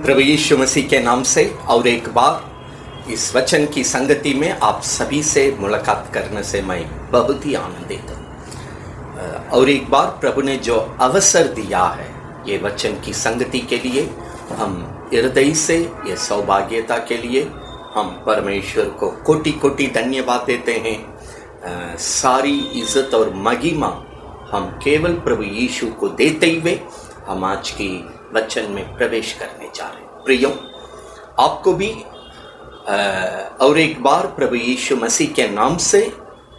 प्रभु यीशु मसीह के नाम से और एक बार इस वचन की संगति में आप सभी से मुलाकात करने से मैं बहुत ही आनंदित हूँ। और एक बार प्रभु ने जो अवसर दिया है ये वचन की संगति के लिए, हम हृदय से ये सौभाग्यता के लिए हम परमेश्वर को कोटि कोटि धन्यवाद देते हैं। सारी इज्जत और महिमा हम केवल प्रभु यीशु को देते हुए हम आज की वचन में प्रवेश करने जा रहे हैं। प्रियो, आपको भी और एक बार प्रभु यीशु मसीह के नाम से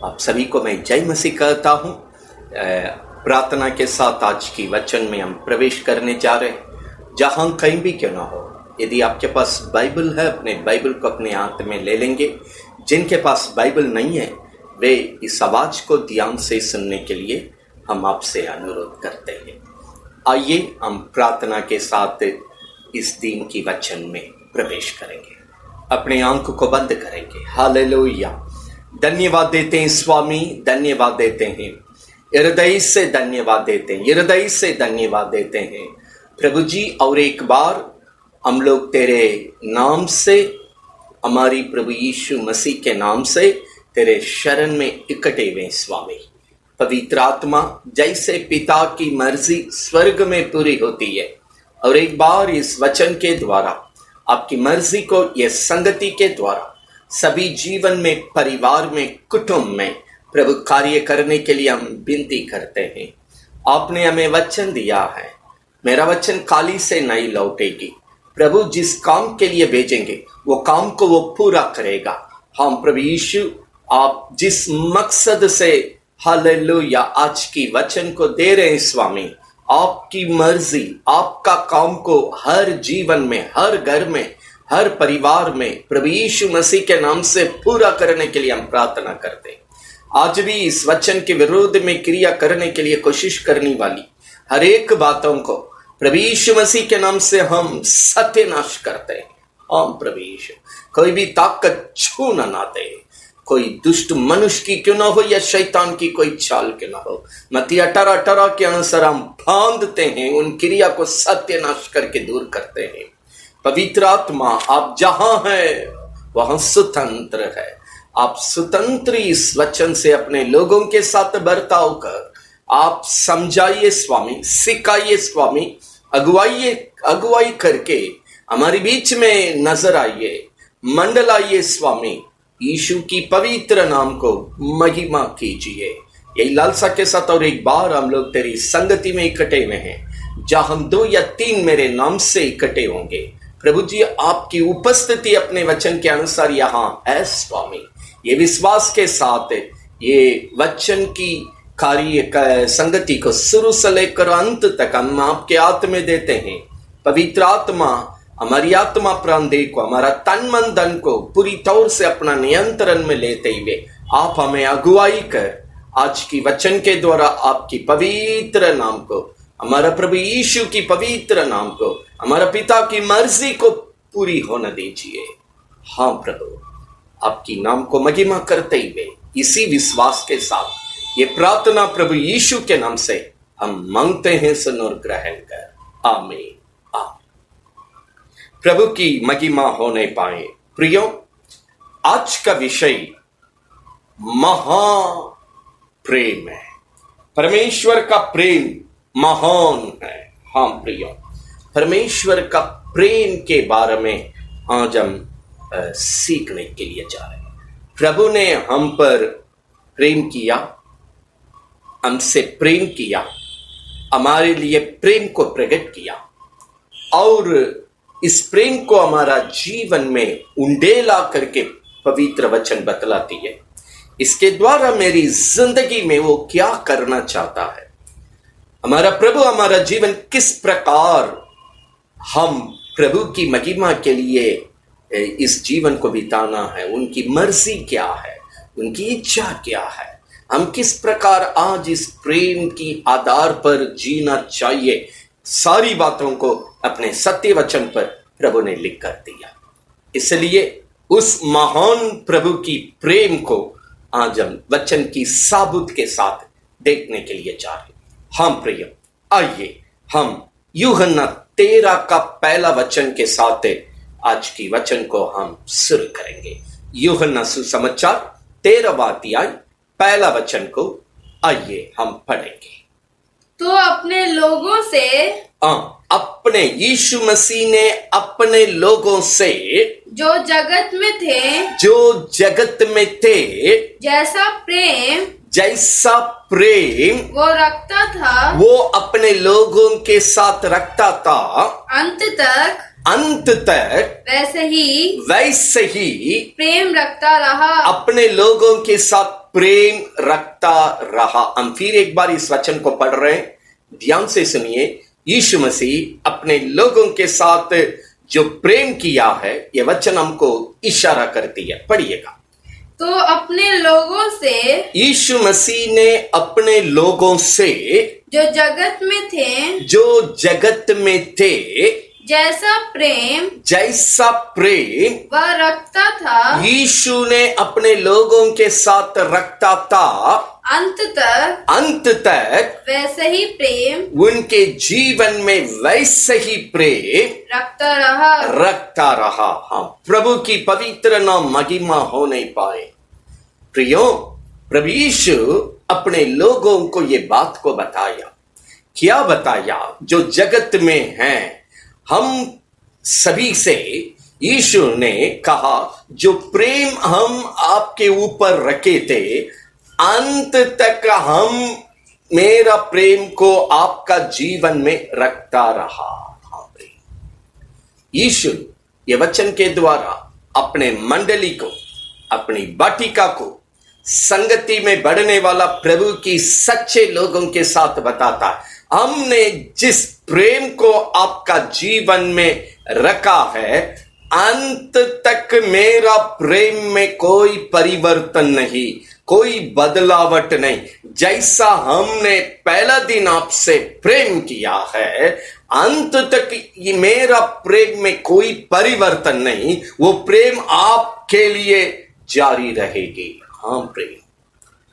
आप सभी को मैं जय मसीह कहता हूँ। प्रार्थना के साथ आज की वचन में हम प्रवेश करने जा रहे हैं। जहाँ कहीं भी क्यों ना हो, यदि आपके पास बाइबल है अपने बाइबल को अपने हाथ में ले लेंगे। जिनके पास बाइबल नहीं है वे इस आवाज को ध्यान से सुनने के लिए हम आपसे अनुरोध करते हैं। आइए हम प्रार्थना के साथ इस दिन की वचन में प्रवेश करेंगे। अपने आंख को बंद करेंगे। हालेलुया। धन्यवाद देते हैं स्वामी, धन्यवाद देते हैं, हृदय से धन्यवाद देते हैं, हृदय से धन्यवाद देते हैं प्रभु जी। और एक बार हम लोग तेरे नाम से, हमारी प्रभु यीशु मसीह के नाम से तेरे शरण में इकट्ठे हुए स्वामी। पवित्र आत्मा, जैसे पिता की मर्जी स्वर्ग में पूरी होती है, और एक बार इस वचन के द्वारा आपकी मर्जी को ये संगति के द्वारा सभी जीवन में, परिवार में, कुटुंब में प्रभु कार्य करने के लिए हम विनती करते हैं। आपने हमें वचन दिया है, मेरा वचन खाली से नहीं लौटेगी। प्रभु जिस काम के लिए भेजेंगे वो काम को वो पूरा करेगा। हम प्रभु यीशु, आप जिस मकसद से हालेलुया आज की वचन को दे रहे हैं स्वामी, आपकी मर्जी, आपका काम को हर जीवन में, हर घर में, हर परिवार में प्रभु यीशु मसीह के नाम से पूरा करने के लिए हम प्रार्थना करते हैं। आज भी इस वचन के विरोध में क्रिया करने के लिए कोशिश करने वाली हर एक बातों को प्रभु यीशु मसीह के नाम से हम सत्यानाश करते हैं। हम प्रभु यीशु, कोई भी ताकत छू ना दे, कोई दुष्ट मनुष्य की क्यों ना हो या शैतान की कोई चाल क्यों ना हो, मत्ती 18:18 के अनुसार हम बांधते हैं, उन क्रिया को सत्यानाश करके दूर करते हैं। पवित्र आत्मा, आप जहां है वहां स्वतंत्र है। आप स्वतंत्र इस वचन से अपने लोगों के साथ बर्ताव कर आप समझाइए स्वामी, सिखाइए स्वामी, अगुवाई करके हमारे बीच में नजर आइए, मंडलाइए स्वामी। यीशु की पवित्र नाम को महिमा कीजिए। यही लालसा के साथ और एक बार हम लोग तेरी संगति में इकट्ठे हुए हैं, जहां हम 2 या 3 मेरे नाम से इकट्ठे होंगे। प्रभु जी, आपकी उपस्थिति अपने वचन के अनुसार यहाँ है स्वामी। ये विश्वास के साथ ये वचन की कार्य संगति को शुरू से लेकर अंत तक हम आपके हाथ में देते हैं। पवित्र आत्मा, हमारी आत्मा प्राण देह को, हमारा तन मन धन को पूरी तौर से अपना नियंत्रण में लेते हुए आप हमें अगुवाई कर आज की वचन के द्वारा आपकी पवित्र नाम को, हमारा प्रभु यीशु की पवित्र नाम को, हमारा पिता की मर्जी को पूरी होने दीजिए। हाँ प्रभु, आपकी नाम को महिमा करते हुए इसी विश्वास के साथ ये प्रार्थना प्रभु यीशु के नाम से हम मांगते हैं, सुन और ग्रहण कर। आमीन। प्रभु की महिमा होने पाए। प्रियो, आज का विषय महाप्रेम है। परमेश्वर का प्रेम महान है। हाँ प्रियो, परमेश्वर का प्रेम के बारे में आज हम सीखने के लिए जा रहे हैं। प्रभु ने हम पर प्रेम किया, हमसे प्रेम किया, हमारे लिए प्रेम को प्रकट किया, और इस प्रेम को हमारा जीवन में उंडेला करके पवित्र वचन बतलाती है। इसके द्वारा मेरी जिंदगी में वो क्या करना चाहता है, हमारा प्रभु हमारा जीवन किस प्रकार हम प्रभु की महिमा के लिए इस जीवन को बिताना है, उनकी मर्जी क्या है, उनकी इच्छा क्या है, हम किस प्रकार आज इस प्रेम की आधार पर जीना चाहिए, सारी बातों को अपने सत्य वचन पर प्रभु ने लिख कर दिया। इसलिए उस महान प्रभु की प्रेम को आज हम वचन की साबुत के साथ देखने के लिए जा रहे हैं। हम प्रिय, आइए हम यूहन्ना 13 का पहला वचन के साथ आज की वचन को हम शुरू करेंगे। यूहन्ना सुसमाचार 13वां अध्याय पहला वचन को आइए हम पढ़ेंगे। तो अपने लोगों से अपने यीशु मसीह ने अपने लोगों से जो जगत में थे जैसा प्रेम वो रखता था वो अपने लोगों के साथ रखता था अंत तक वैसे ही प्रेम रखता रहा, अपने लोगों के साथ प्रेम रखता रहा। हम फिर एक बार इस वचन को पढ़ रहे हैं, ध्यान से सुनिए। यीशु मसीह अपने लोगों के साथ जो प्रेम किया है, ये वचन हमको इशारा करती है। पढ़िएगा। तो अपने लोगों से यीशु मसीह ने अपने लोगों से जो जगत में थे जैसा प्रेम वह रखता था, यीशु ने अपने लोगों के साथ रखता था अंत तक वैसे ही प्रेम उनके जीवन में वैसे ही प्रेम रखता रहा। हाँ, प्रभु की पवित्र नाम महिमा हो नहीं पाए। प्रियो, प्रभु यीशु अपने लोगों को ये बात को बताया। क्या बताया? जो जगत में हैं हम सभी से यीशु ने कहा, जो प्रेम हम आपके ऊपर रखे थे अंत तक हम मेरा प्रेम को आपका जीवन में रखता रहा। यीशु ये वचन के द्वारा अपने मंडली को, अपनी वाटिका को, संगति में बढ़ने वाला प्रभु की सच्चे लोगों के साथ बताता है, हमने जिस प्रेम को आपका जीवन में रखा है अंत तक मेरा प्रेम में कोई परिवर्तन नहीं, कोई बदलावट नहीं। जैसा हमने पहला दिन आपसे प्रेम किया है अंत तक ये मेरा प्रेम में कोई परिवर्तन नहीं, वो प्रेम आपके लिए जारी रहेगी। हाँ प्रेम,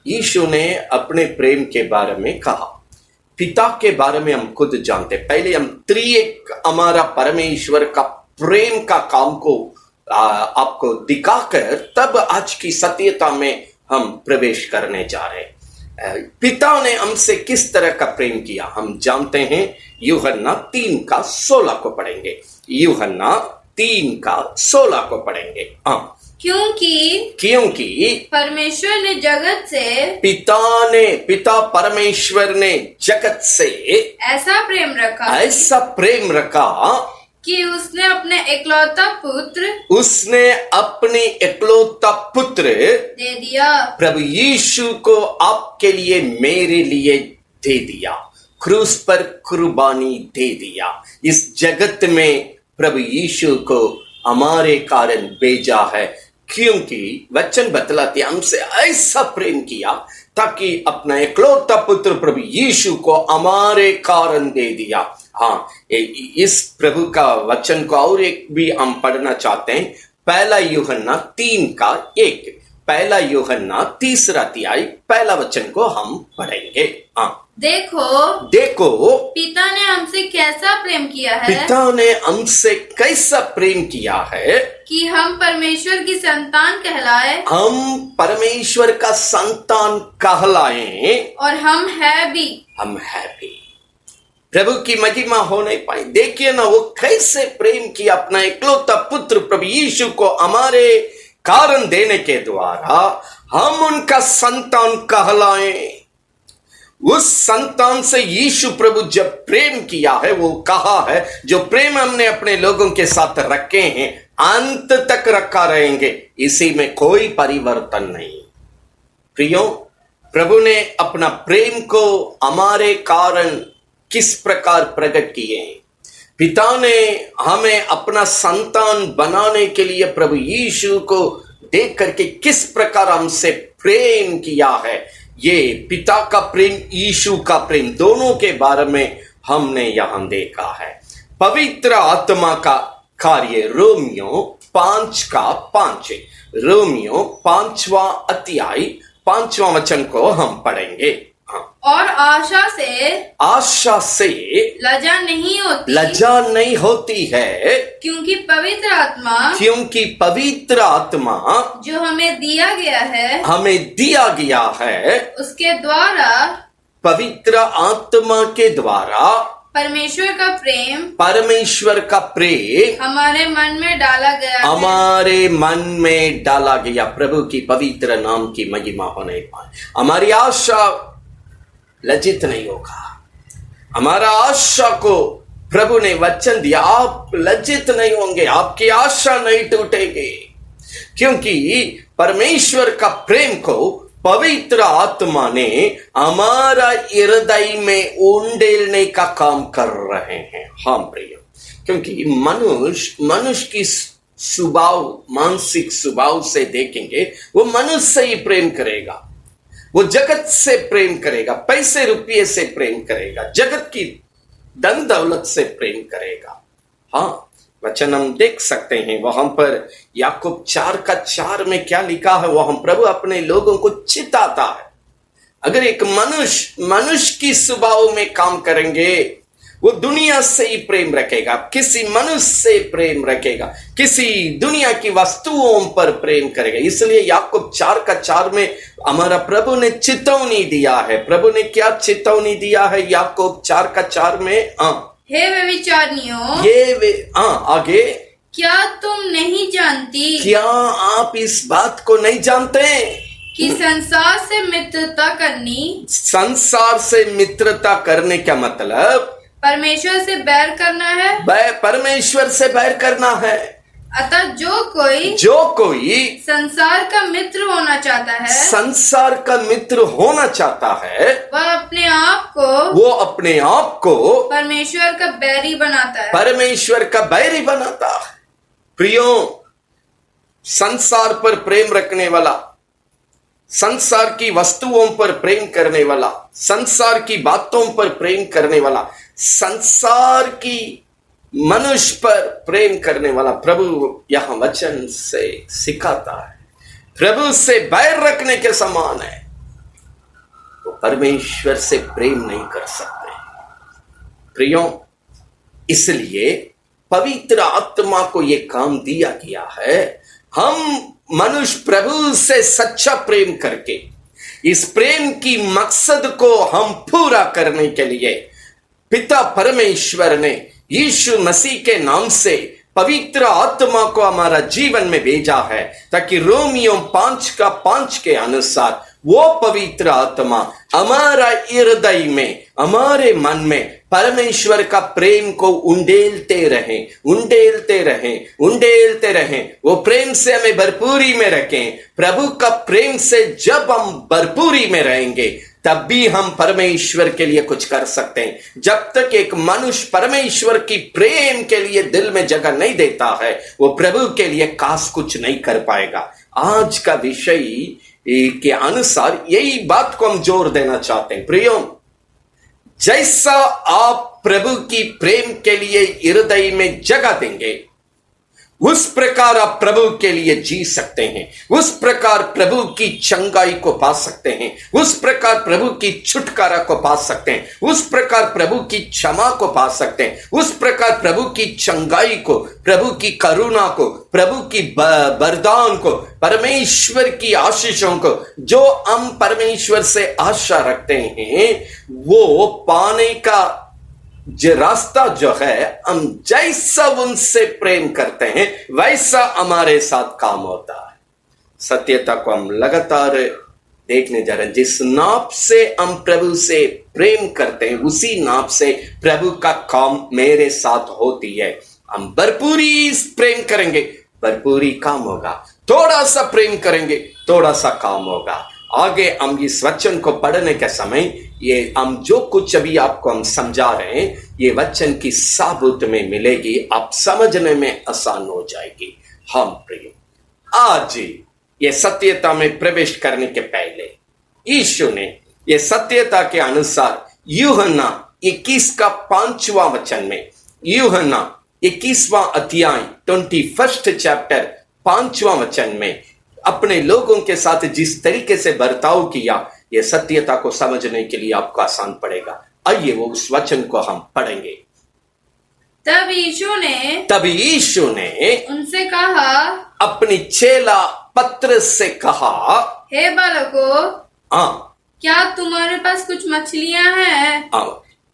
यीशु ने अपने प्रेम के बारे में कहा। पिता के बारे में हम खुद जानते, पहले हम त्रिएक हमारा परमेश्वर का प्रेम का काम को आपको दिखाकर तब आज की सत्यता में हम प्रवेश करने जा रहे हैं। पिता ने हमसे किस तरह का प्रेम किया हम जानते हैं। यूहन्ना 3 का 16 को पढ़ेंगे। यूहन्ना 3 का 16 को पढ़ेंगे। क्योंकि परमेश्वर ने जगत से पिता परमेश्वर ने जगत से ऐसा प्रेम रखा कि उसने अपने इकलौता पुत्र दे दिया, प्रभु यीशु को आपके लिए मेरे लिए दे दिया, क्रूस पर कुर्बानी दे दिया। इस जगत में प्रभु यीशु को हमारे कारण भेजा है, क्योंकि वचन बतलाते हमसे ऐसा प्रेम किया ताकि अपना इकलौता पुत्र प्रभु यीशु को हमारे कारण दे दिया। हाँ, इस प्रभु का वचन को और एक भी हम पढ़ना चाहते हैं। पहला यूहन्ना 3 का 1, पहला यूहन्ना 3 अध्याय पहला वचन को हम पढ़ेंगे। हाँ, देखो पिता ने हमसे कैसा प्रेम किया है, पिता ने हमसे कैसा प्रेम किया है कि हम परमेश्वर की संतान कहलाए, हम परमेश्वर का संतान कहलाए, और हम है भी। प्रभु की महिमा हो नहीं पाई। देखिए ना, वो कैसे प्रेम किया, अपना इकलौता पुत्र प्रभु यीशु को हमारे कारण देने के द्वारा हम उनका संतान कहलाए। उस संतान से यीशु प्रभु जब प्रेम किया है, वो कहा है जो प्रेम हमने अपने लोगों के साथ रखे हैं अंत तक रखा रहेंगे, इसी में कोई परिवर्तन नहीं। प्रियो, प्रभु ने अपना प्रेम को हमारे कारण किस प्रकार प्रकट किए हैं। पिता ने हमें अपना संतान बनाने के लिए प्रभु यीशु को देख करके किस प्रकार हमसे प्रेम किया है। ये पिता का प्रेम, यीशु का प्रेम, दोनों के बारे में हमने यहां देखा है। पवित्र आत्मा का कार्य रोमियो 5 का 5, रोमियो 5वां अध्याय 5वां वचन को हम पढ़ेंगे। हाँ, और आशा से लज्जा नहीं होती है क्योंकि पवित्र आत्मा जो हमें दिया गया है उसके द्वारा, पवित्र आत्मा के द्वारा परमेश्वर का प्रेम हमारे मन में डाला गया। प्रभु की पवित्र नाम की महिमा होने पाए। हमारी आशा लज्जित नहीं होगा। हमारा आशा को प्रभु ने वचन दिया, आप लज्जित नहीं होंगे, आपकी आशा नहीं टूटेगी, क्योंकि परमेश्वर का प्रेम को पवित्र आत्मा ने हमारा हृदय में उंडेलने का काम कर रहे हैं। हाँ प्रिय, क्योंकि मनुष्य की स्वभाव, मानसिक स्वभाव से देखेंगे, वो मनुष्य से ही प्रेम करेगा, वो जगत से प्रेम करेगा, पैसे रुपये से प्रेम करेगा, जगत की धन दौलत से प्रेम करेगा। हाँ, वचन हम देख सकते हैं वहां पर याकूब 4:4 में क्या लिखा है, वहां प्रभु अपने लोगों को चिताता है। अगर एक मनुष्य की स्वभाव में काम करेंगे, वो दुनिया से ही प्रेम रखेगा, किसी मनुष्य से प्रेम रखेगा, किसी दुनिया की वस्तुओं पर प्रेम करेगा। इसलिए याकूब 4:4 में हमारा प्रभु ने चेतावनी दिया है। प्रभु ने क्या चेतावनी दिया है याकूब 4:4 में? हे व्यभिचारिणियों, आगे, क्या तुम नहीं जानती? क्या आप इस बात को नहीं जानते कि संसार से मित्रता करने का मतलब परमेश्वर से बैर करना है। परमेश्वर से बैर करना है। अतः जो कोई संसार का मित्र होना चाहता है, वह अपने आप को परमेश्वर का बैरी बनाता है। प्रियो, संसार पर प्रेम रखने वाला, संसार की वस्तुओं पर प्रेम करने वाला, संसार की बातों पर प्रेम करने वाला, संसार की मनुष्य पर प्रेम करने वाला, प्रभु यहां वचन से सिखाता है, प्रभु से बैर रखने के समान है। तो परमेश्वर से प्रेम नहीं कर सकते प्रियो। इसलिए पवित्र आत्मा को यह काम दिया गया है। हम मनुष्य प्रभु से सच्चा प्रेम करके इस प्रेम की मकसद को हम पूरा करने के लिए पिता परमेश्वर ने यीशु मसीह के नाम से पवित्र आत्मा को हमारा जीवन में भेजा है, ताकि रोमियो 5:5 के अनुसार वो पवित्र आत्मा हमारा हृदय में, हमारे मन में परमेश्वर का प्रेम को उंडेलते रहें। वो प्रेम से हमें भरपूरी में रखें। प्रभु का प्रेम से जब हम भरपूरी में रहेंगे, तब भी हम परमेश्वर के लिए कुछ कर सकते हैं। जब तक एक मनुष्य परमेश्वर की प्रेम के लिए दिल में जगह नहीं देता है, वो प्रभु के लिए खास कुछ नहीं कर पाएगा। आज का विषय के अनुसार यही बात को हम जोर देना चाहते हैं। प्रियो, जैसा आप प्रभु की प्रेम के लिए हृदय में जगह देंगे, उस प्रकार आप प्रभु के लिए जी सकते हैं, उस प्रकार प्रभु की चंगाई को पा सकते हैं, उस प्रकार प्रभु की छुटकारा को पा सकते हैं, उस प्रकार प्रभु की क्षमा को पा सकते हैं, उस प्रकार प्रभु की चंगाई को, प्रभु की करुणा को, प्रभु की वरदान को, परमेश्वर की आशीषों को, जो हम परमेश्वर से आशा रखते हैं, वो पाने का जो रास्ता जो है, हम जैसा उनसे प्रेम करते हैं वैसा हमारे साथ काम होता है। सत्यता को हम लगातार देखने जा रहे हैं। जिस नाप से हम प्रभु से प्रेम करते हैं, उसी नाप से प्रभु का काम मेरे साथ होती है। हम भरपूरी प्रेम करेंगे, भरपूरी काम होगा। थोड़ा सा प्रेम करेंगे, थोड़ा सा काम होगा। आगे हम इस वचन को पढ़ने के समय ये हम जो कुछ अभी आपको हम समझा रहे हैं, ये वचन की साबुत में मिलेगी, आप समझने में आसान हो जाएगी। हम प्रिय, आज ये सत्यता में प्रवेश करने के पहले यीशु ने ये सत्यता के अनुसार यूहन्ना 21:5 वचन में, यूहन्ना 21वां अध्याय 21st चैप्टर 5वां वचन में अपने लोगों के साथ जिस तरीके से बर्ताव किया, ये सत्यता को समझने के लिए आपको आसान पड़ेगा। आइए वो उस वचन को हम पढ़ेंगे। तब यीशु ने उनसे कहा, अपनी चेला पत्रस से कहा, हे बालकों, हाँ क्या तुम्हारे पास कुछ मछलियां हैं?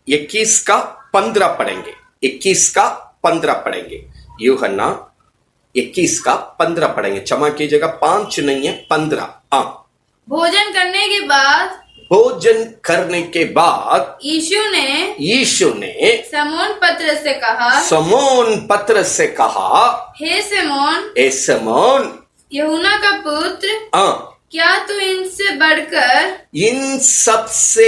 21 का 15 पढ़ेंगे। 21 का 15 पढ़ेंगे। यूहन्ना 21 का 15 पढ़ेंगे। क्षमा कीजिएगा, 5 नहीं है, 15। भोजन करने के बाद यीशु ने समौन पतरस से कहा, हे सिमोन, यूहन्ना का पुत्र, क्या तू इन सबसे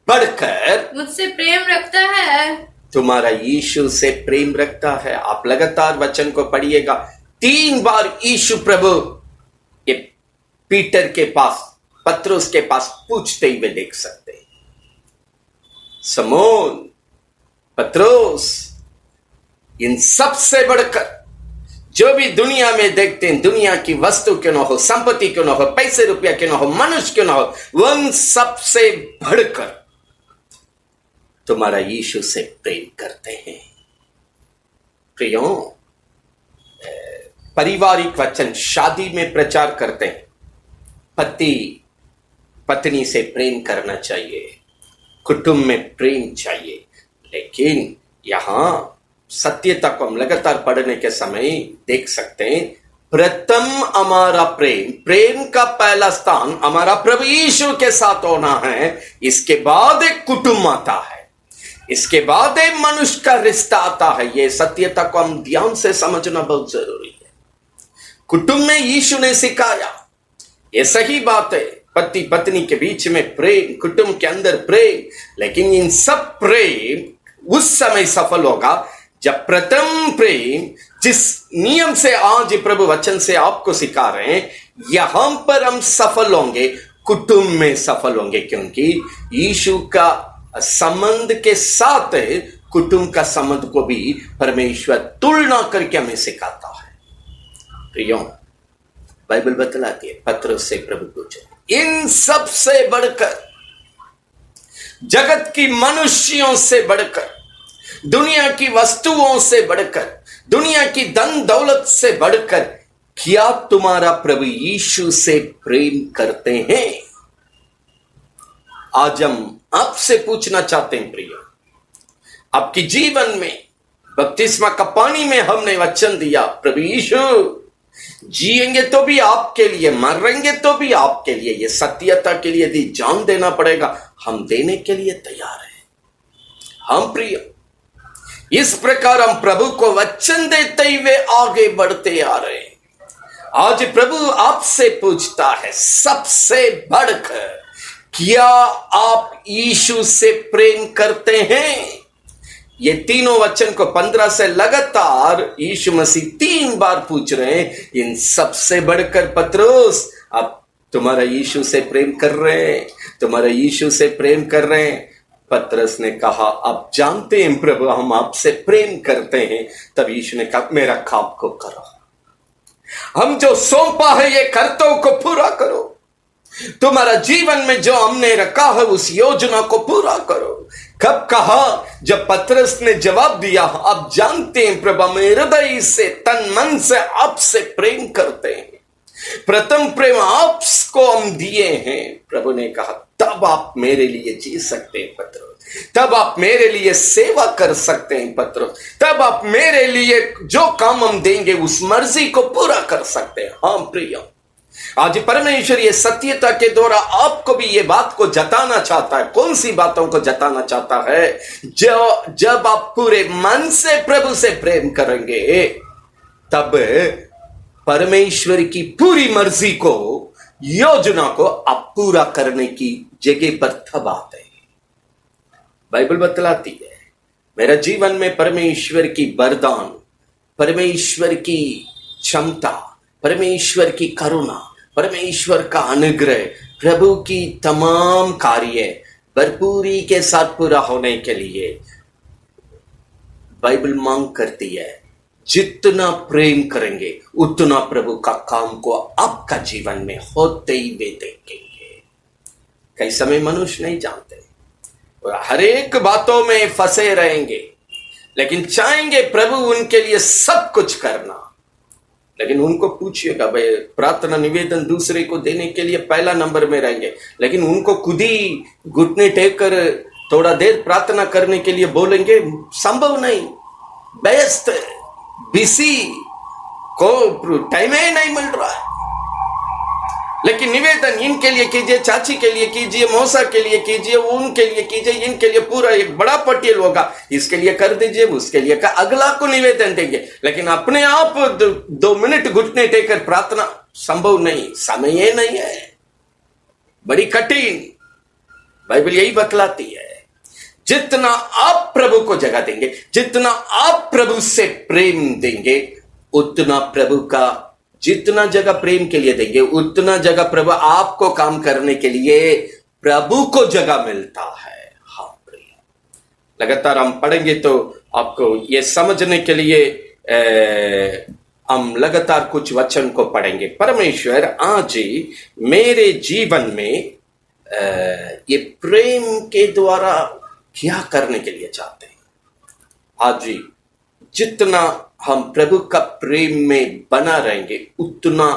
बढ़कर मुझसे प्रेम रखता है? तुम्हारा यीशु से प्रेम रखता है। आप लगातार वचन को पढ़िएगा। 3 बार यीशु प्रभु ये पीटर के पास, पतरस के पास पूछते हुए देख सकते हैं। समोन, पतरस, इन सबसे बढ़कर जो भी दुनिया में देखते हैं, दुनिया की वस्तु क्यों ना हो, संपत्ति क्यों ना हो, पैसे रुपया क्यों ना हो, मनुष्य क्यों ना हो, उन सबसे बढ़कर तुम्हारा यीशु से प्रेम करते हैं। प्रियो, पारिवारिक वचन शादी में प्रचार करते हैं। पति पत्नी से प्रेम करना चाहिए, कुटुंब में प्रेम चाहिए, लेकिन यहां सत्यता को हम लगातार पढ़ने के समय देख सकते हैं। प्रथम हमारा प्रेम का पहला स्थान हमारा प्रभु यीशु के साथ होना है। इसके बाद एक कुटुंब आता है, इसके बाद एक मनुष्य का रिश्ता आता है। यह सत्यता को हम ध्यान से समझना बहुत जरूरी है। कुटुंब में यीशु ने सिखाया, यह सही बात है, पति पत्नी के बीच में प्रेम, कुटुंब के अंदर प्रेम, लेकिन इन सब प्रेम उस समय सफल होगा जब प्रथम प्रेम, जिस नियम से आज प्रभु वचन से आपको सिखा रहे हैं, यहां पर हम सफल होंगे, कुटुंब में सफल होंगे, क्योंकि यीशु का संबंध के साथ कुटुंब का संबंध को भी परमेश्वर तुलना करके हमें सिखाता है। प्रियो, बाइबल बतलाती है, पतरस से प्रभु पूछे, इन सब से बढ़कर, जगत की मनुष्यों से बढ़कर, दुनिया की वस्तुओं से बढ़कर, दुनिया की धन दौलत से बढ़कर, क्या तुम्हारा प्रभु यीशु से प्रेम करते हैं? आज हम आपसे पूछना चाहते हैं प्रिय, आपके जीवन में बपतिस्मा का पानी में हमने वचन दिया, प्रभु यीशु जिएंगे तो भी आपके लिए, मरेंगे तो भी आपके लिए, ये सत्यता के लिए यदि जान देना पड़ेगा, हम देने के लिए तैयार हैं। हम प्रिय, इस प्रकार हम प्रभु को वचन देते हुए आगे बढ़ते आ रहे हैं। आज प्रभु आपसे पूछता है, सबसे बढ़कर क्या आप यीशु से प्रेम करते हैं? ये तीनों वचन को 15 से लगातार यीशु मसीह 3 बार पूछ रहे हैं। इन सबसे बढ़कर पतरस, आप तुम्हारा यीशु से प्रेम कर रहे हैं, तुम्हारा यीशु से प्रेम कर रहे हैं। पतरस ने कहा, आप जानते हैं प्रभु, हम आपसे प्रेम करते हैं। तब यीशु ने कहा, मेरा काम को करो, हम जो सौंपा है ये कर्तव्य को पूरा करो, तुम्हारा जीवन में जो हमने रखा है उस योजना को पूरा करो। कब कहा? जब पतरस ने जवाब दिया, आप जानते हैं प्रभु, हम हृदय से, तन मन से आपसे प्रेम करते हैं, प्रथम प्रेम आपको हम दिए हैं। प्रभु ने कहा, तब आप मेरे लिए जी सकते हैं पतरस, तब आप मेरे लिए सेवा कर सकते हैं पतरस, तब आप मेरे लिए जो काम हम देंगे उस मर्जी को पूरा कर सकते हैं। हाँ प्रिय, आज परमेश्वर ये सत्यता के द्वारा आपको भी ये बात को जताना चाहता है। कौन सी बातों को जताना चाहता है? जब आप पूरे मन से प्रभु से प्रेम करेंगे, तब परमेश्वर की पूरी मर्जी को, योजना को आप पूरा करने की जगह पर तब आते हैं। बाइबल बतलाती है, मेरा जीवन में परमेश्वर की वरदान, परमेश्वर की क्षमता, परमेश्वर की करुणा, परमेश्वर का अनुग्रह, प्रभु की तमाम कार्य भरपूरी के साथ पूरा होने के लिए बाइबल मांग करती है, जितना प्रेम करेंगे उतना प्रभु का काम को आपका जीवन में होते ही वे देखेंगे। कई समय मनुष्य नहीं जानते, हर एक बातों में फंसे रहेंगे, लेकिन चाहेंगे प्रभु उनके लिए सब कुछ करना। लेकिन उनको पूछिएगा, भाई प्रार्थना निवेदन दूसरे को देने के लिए पहला नंबर में रहेंगे, लेकिन उनको खुद ही घुटने टेक कर थोड़ा देर प्रार्थना करने के लिए बोलेंगे, संभव नहीं, व्यस्त, बिजी, को टाइम ही नहीं मिल रहा है। लेकिन निवेदन इनके लिए कीजिए, चाची के लिए कीजिए, मौसा के लिए कीजिए, उनके लिए कीजिए, इनके लिए पूरा एक बड़ा पटियल होगा, इसके लिए कर दीजिए, उसके लिए का अगला को निवेदन देंगे। लेकिन अपने आप 2 मिनट घुटने टेकर प्रार्थना संभव नहीं, समय नहीं है, बड़ी कठिन। बाइबल यही बतलाती है, जितना आप प्रभु को जगह देंगे, जितना आप प्रभु से प्रेम देंगे, उतना प्रभु का, जितना जगह प्रेम के लिए देंगे उतना जगह प्रभु आपको काम करने के लिए प्रभु को जगह मिलता है। हाँ प्रिय, लगातार हम पढ़ेंगे तो आपको ये समझने के लिए हम लगातार कुछ वचन को पढ़ेंगे। परमेश्वर आज ही मेरे जीवन में ये प्रेम के द्वारा क्या करने के लिए चाहते हैं। आज ही जितना हम प्रभु का प्रेम में बना रहेंगे, उतना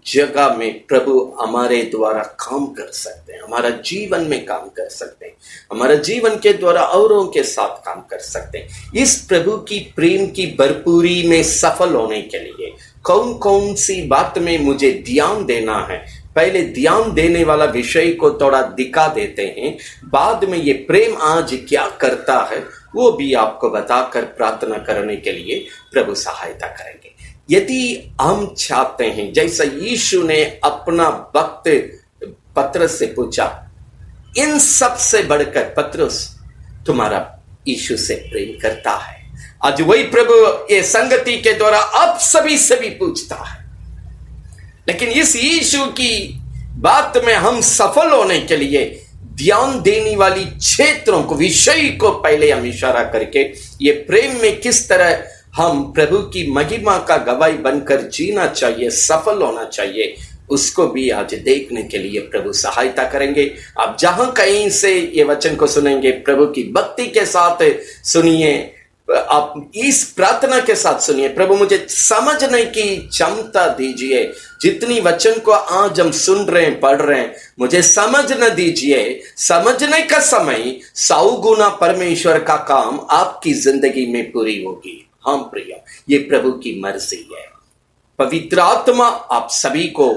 जगह में प्रभु हमारे द्वारा काम कर सकते हैं, हमारा जीवन में काम कर सकते हैं, हमारा जीवन के द्वारा औरों के साथ काम कर सकते हैं। इस प्रभु की प्रेम की भरपूरी में सफल होने के लिए कौन कौन सी बात में मुझे ध्यान देना है, पहले ध्यान देने वाला विषय को थोड़ा दिखा देते हैं, बाद में ये प्रेम आज क्या करता है वो भी आपको बताकर प्रार्थना करने के लिए प्रभु सहायता करेंगे। यदि हम चाहते हैं, जैसा यीशु ने अपना वक्त पतरस से पूछा, इन सब से बढ़कर पतरस तुम्हारा यीशु से प्रेम करता है, आज वही प्रभु ये संगति के द्वारा आप सभी से भी पूछता है। लेकिन इस यीशु की बात में हम सफल होने के लिए ध्यान देने वाली क्षेत्रों को, विषय को पहले हम इशारा करके ये प्रेम में किस तरह हम प्रभु की महिमा का गवाही बनकर जीना चाहिए, सफल होना चाहिए, उसको भी आज देखने के लिए प्रभु सहायता करेंगे। आप जहां कहीं से ये वचन को सुनेंगे, प्रभु की भक्ति के साथ सुनिए, आप इस प्रार्थना के साथ सुनिए, प्रभु मुझे समझने की क्षमता दीजिए, जितनी वचन को आज हम सुन रहे हैं, पढ़ रहे हैं, मुझे समझना दीजिए। समझने का समय 100 गुना परमेश्वर का काम आपकी जिंदगी में पूरी होगी। हाँ प्रिय, ये प्रभु की मर्जी है। पवित्र आत्मा आप सभी को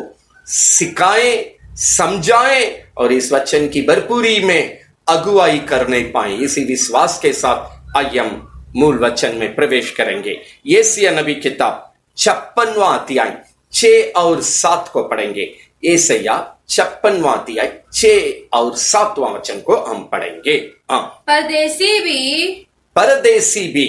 सिखाए, समझाए और इस वचन की भरपूरी में अगुवाई करने पाए, इसी विश्वास के साथ आइए हम मूल वचन में प्रवेश करेंगे। यशायाह नबी किताब 56वां अध्याय 6 और 7 को पढ़ेंगे। यशायाह 56वां अध्याय 6 और 7वां वचन को हम पढ़ेंगे। परदेसी भी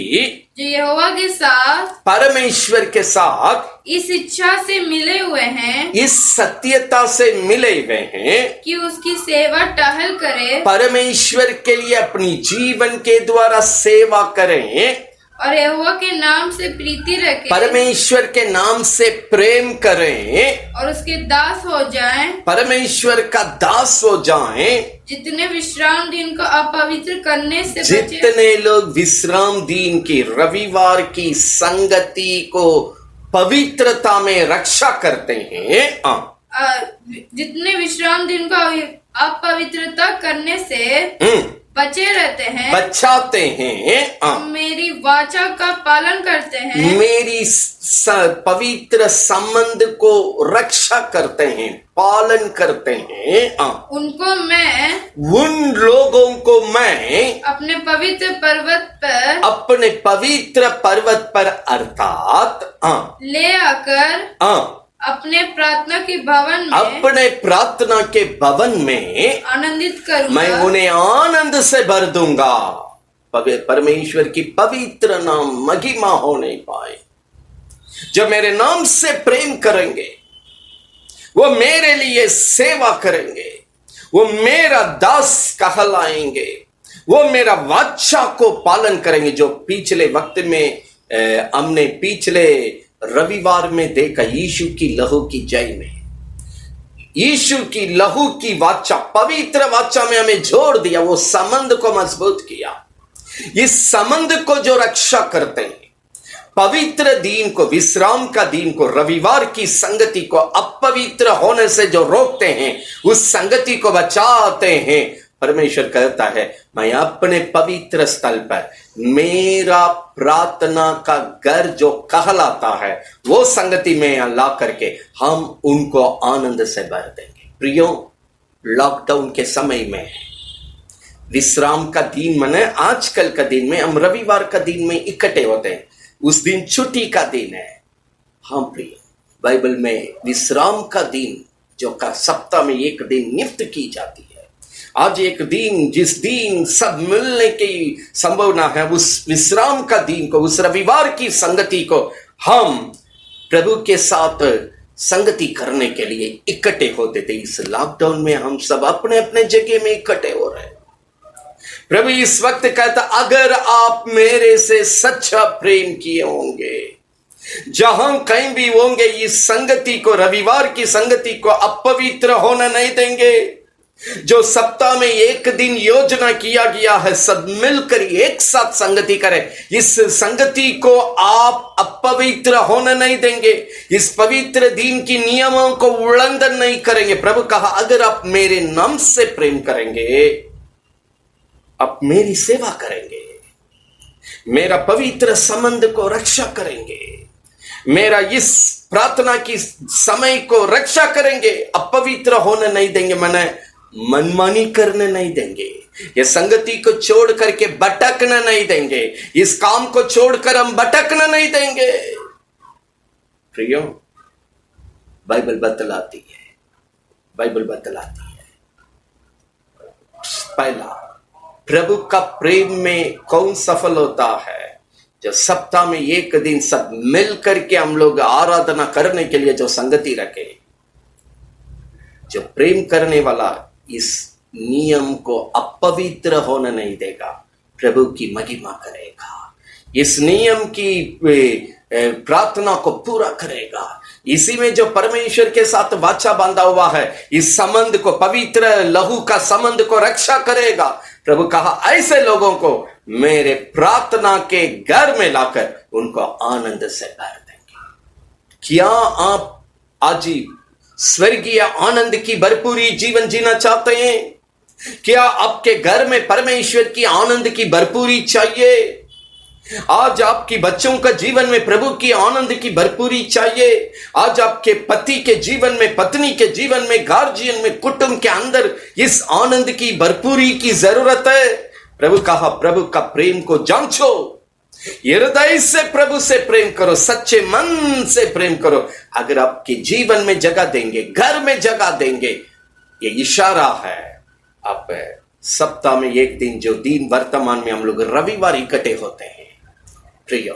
जो यहोवा के साथ, परमेश्वर के साथ इस इच्छा से मिले हुए हैं, इस सत्यता से मिले हुए हैं कि उसकी सेवा टहल करे, परमेश्वर के लिए अपनी जीवन के द्वारा सेवा करें और यहोवा के नाम से प्रीति रखें, परमेश्वर के नाम से प्रेम करें और उसके दास हो जाएं, परमेश्वर का दास हो जाएं। जितने विश्राम दिन को अपवित्र करने से जितने लोग विश्राम दिन की, रविवार की संगति को पवित्रता में रक्षा करते हैं, जितने विश्राम दिन को अपवित्रता करने से बचे रहते हैं, बचाते हैं, मेरी वाचा का पालन करते हैं, मेरी पवित्र संबंध को रक्षा करते हैं, पालन करते हैं, उनको मैं, उन लोगों को मैं अपने पवित्र पर्वत पर अर्थात ले आकर अपने प्रार्थना के भवन में, अपने प्रार्थना के भवन में आनंदित करूंगा, मैं उन्हें आनंद से भर दूंगा। परमेश्वर की पवित्र नाम महिमा होने पाए। जो मेरे नाम से प्रेम करेंगे, वो मेरे लिए सेवा करेंगे, वो मेरा दास कहलाएंगे, वो मेरा वाचा को पालन करेंगे। जो पिछले वक्त में हमने पिछले रविवार में देखा, यीशु की लहू की जय में यीशु की लहू की वाचा, पवित्र वाचा में हमें जोड़ दिया, वो संबंध को मजबूत किया। इस संबंध को जो रक्षा करते हैं, पवित्र दिन को, विश्राम का दिन को, रविवार की संगति को अपवित्र होने से जो रोकते हैं, उस संगति को बचाते हैं। परमेश्वर कहता है, मैं अपने पवित्र स्थल पर मेरा प्रार्थना का घर जो कहलाता है, वो संगति में ला करके हम उनको आनंद से भर देंगे। प्रियो, लॉकडाउन के समय में विश्राम का दिन माने आजकल का दिन में हम रविवार का दिन में इकट्ठे होते हैं, उस दिन छुट्टी का दिन है। हाँ प्रिय, बाइबल में विश्राम का दिन जो का सप्ताह में एक दिन नियुक्त की जाती है, आज एक दिन जिस दिन सब मिलने की संभावना है, उस विश्राम का दिन को, उस रविवार की संगति को हम प्रभु के साथ संगति करने के लिए इकट्ठे होते थे। इस लॉकडाउन में हम सब अपने अपने जगह में इकट्ठे हो रहे हैं। प्रभु इस वक्त कहता, अगर आप मेरे से सच्चा प्रेम किए होंगे, जहां कहीं भी होंगे, इस संगति को, रविवार की संगति को अपवित्र होना नहीं देंगे। जो सप्ताह में एक दिन योजना किया गया है, सब मिलकर एक साथ संगति करें, इस संगति को आप अपवित्र होने नहीं देंगे। इस पवित्र दिन की नियमों को उल्लंघन नहीं करेंगे। प्रभु कहा, अगर आप मेरे नाम से प्रेम करेंगे, आप मेरी सेवा करेंगे, मेरा पवित्र संबंध को रक्षा करेंगे, मेरा इस प्रार्थना की समय को रक्षा करेंगे, अपवित्र होने नहीं देंगे, मैंने मनमानी करने नहीं देंगे, ये संगति को छोड़ करके भटकना नहीं देंगे, इस काम को छोड़कर हम भटकना नहीं देंगे। प्रियो, बाइबल बतलाती है पहला, प्रभु का प्रेम में कौन सफल होता है? जो सप्ताह में एक दिन सब मिल करके हम लोग आराधना करने के लिए जो संगति रखे। जो प्रेम करने वाला इस नियम को अपवित्र होने नहीं देगा, प्रभु की महिमा करेगा, इस नियम की प्रार्थना को पूरा करेगा। इसी में जो परमेश्वर के साथ वाचा बांधा हुआ है, इस संबंध को, पवित्र लहू का संबंध को रक्षा करेगा। प्रभु कहा, ऐसे लोगों को मेरे प्रार्थना के घर में लाकर उनको आनंद से भर देंगे। क्या आप आज स्वर्गीय आनंद की भरपूरी जीवन जीना चाहते हैं? क्या आपके घर में परमेश्वर की आनंद की भरपूरी चाहिए? आज आपकी बच्चों का जीवन में प्रभु की आनंद की भरपूरी चाहिए। आज आपके पति के जीवन में, पत्नी के जीवन में, गार्जियन में, कुटुंब के अंदर इस आनंद की भरपूरी की जरूरत है। प्रभु कहा, प्रभु का प्रेम को जांचो, हृदय से प्रभु से प्रेम करो, सच्चे मन से प्रेम करो। अगर आपके जीवन में जगह देंगे, घर में जगह देंगे, ये इशारा है। आप सप्ताह में एक दिन, जो दिन वर्तमान में हम लोग रविवार इकट्ठे होते हैं, प्रिय,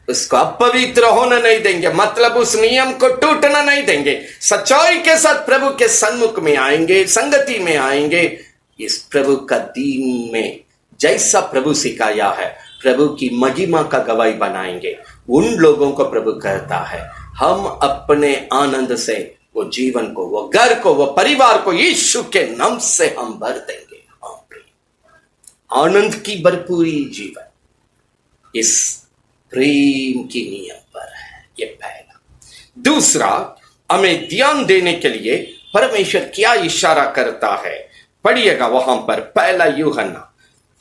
उसको अपवित्र होने नहीं देंगे, मतलब उस नियम को टूटना नहीं देंगे। सच्चाई के साथ प्रभु के सन्मुख में आएंगे, संगति में आएंगे। इस प्रभु का दिन में जैसा प्रभु सिखाया है, प्रभु की महिमा का गवाही बनाएंगे। उन लोगों को प्रभु कहता है, हम अपने आनंद से वो जीवन को, वो घर को, वो परिवार को यीशु के नाम से हम भर देंगे। आनंद की भरपूरी जीवन इस प्रेम की नियम पर है। ये पहला। दूसरा, हमें ध्यान देने के लिए परमेश्वर क्या इशारा करता है, पढ़िएगा वहां पर। पहला यूहन्ना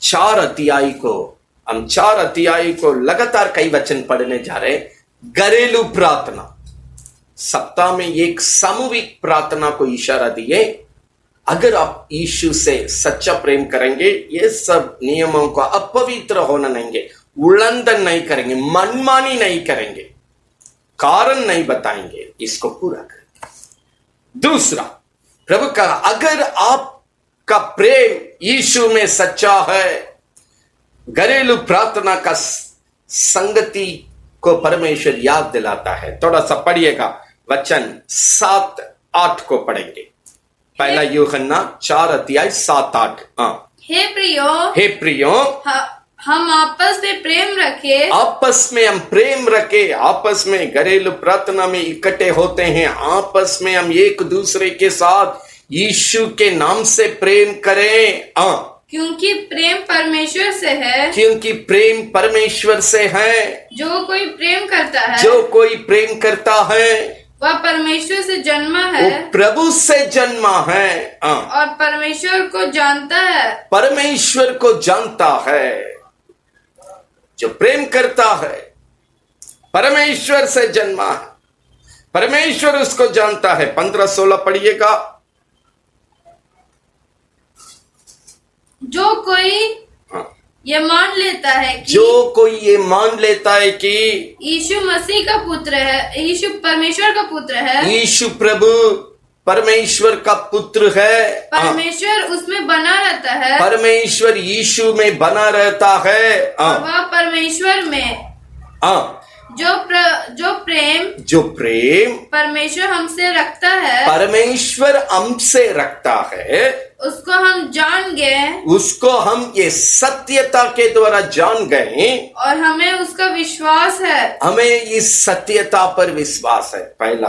4 अध्याय को, हम 4 अध्याय को लगातार कई वचन पढ़ने जा रहे हैं। घरेलू प्रार्थना, सप्ताह में एक सामूहिक प्रार्थना को इशारा दिए। अगर आप यीशु से सच्चा प्रेम करेंगे, ये सब नियमों को अपवित्र होना नहीं देंगे, उल्लंघन नहीं करेंगे, मनमानी नहीं करेंगे, कारण नहीं बताएंगे, इसको पूरा करेंगे। दूसरा, प्रभु कहा, अगर आपका प्रेम यीशु में सच्चा है, घरेलू प्रार्थना का संगति को परमेश्वर याद दिलाता है। थोड़ा सा पढ़िएगा, वचन 7-8 को पढ़ेंगे। पहला यूहन्ना 4 अध्याय 7-8। हे प्रियो, हे प्रियो, हम आपस में प्रेम रखे, आपस में हम प्रेम रखे, आपस में घरेलू प्रार्थना में इकट्ठे होते हैं, आपस में हम एक दूसरे के साथ यीशु के नाम से प्रेम करें। क्योंकि प्रेम परमेश्वर से है। क्योंकि प्रेम परमेश्वर से है। जो कोई प्रेम करता है, जो कोई प्रेम करता है वह परमेश्वर से जन्मा वो है प्रभु से जन्मा है और परमेश्वर को जानता है। परमेश्वर को जानता है। जो प्रेम करता है परमेश्वर से जन्मा है, परमेश्वर उसको जानता है। 15-16 पढ़िएगा। जो कोई ये मान लेता है कि जो कोई ये मान लेता है कि यीशु मसीह का पुत्र है, यीशु परमेश्वर का पुत्र है, यीशु प्रभु परमेश्वर का पुत्र है, परमेश्वर उसमें बना रहता है, परमेश्वर यीशु में बना रहता है, और वह परमेश्वर में जो प्रेम परमेश्वर हमसे रखता है, परमेश्वर हमसे रखता है, उसको हम जान गए, उसको हम ये सत्यता के द्वारा जान गए और हमें उसका विश्वास है। हमें इस सत्यता पर विश्वास है। पहला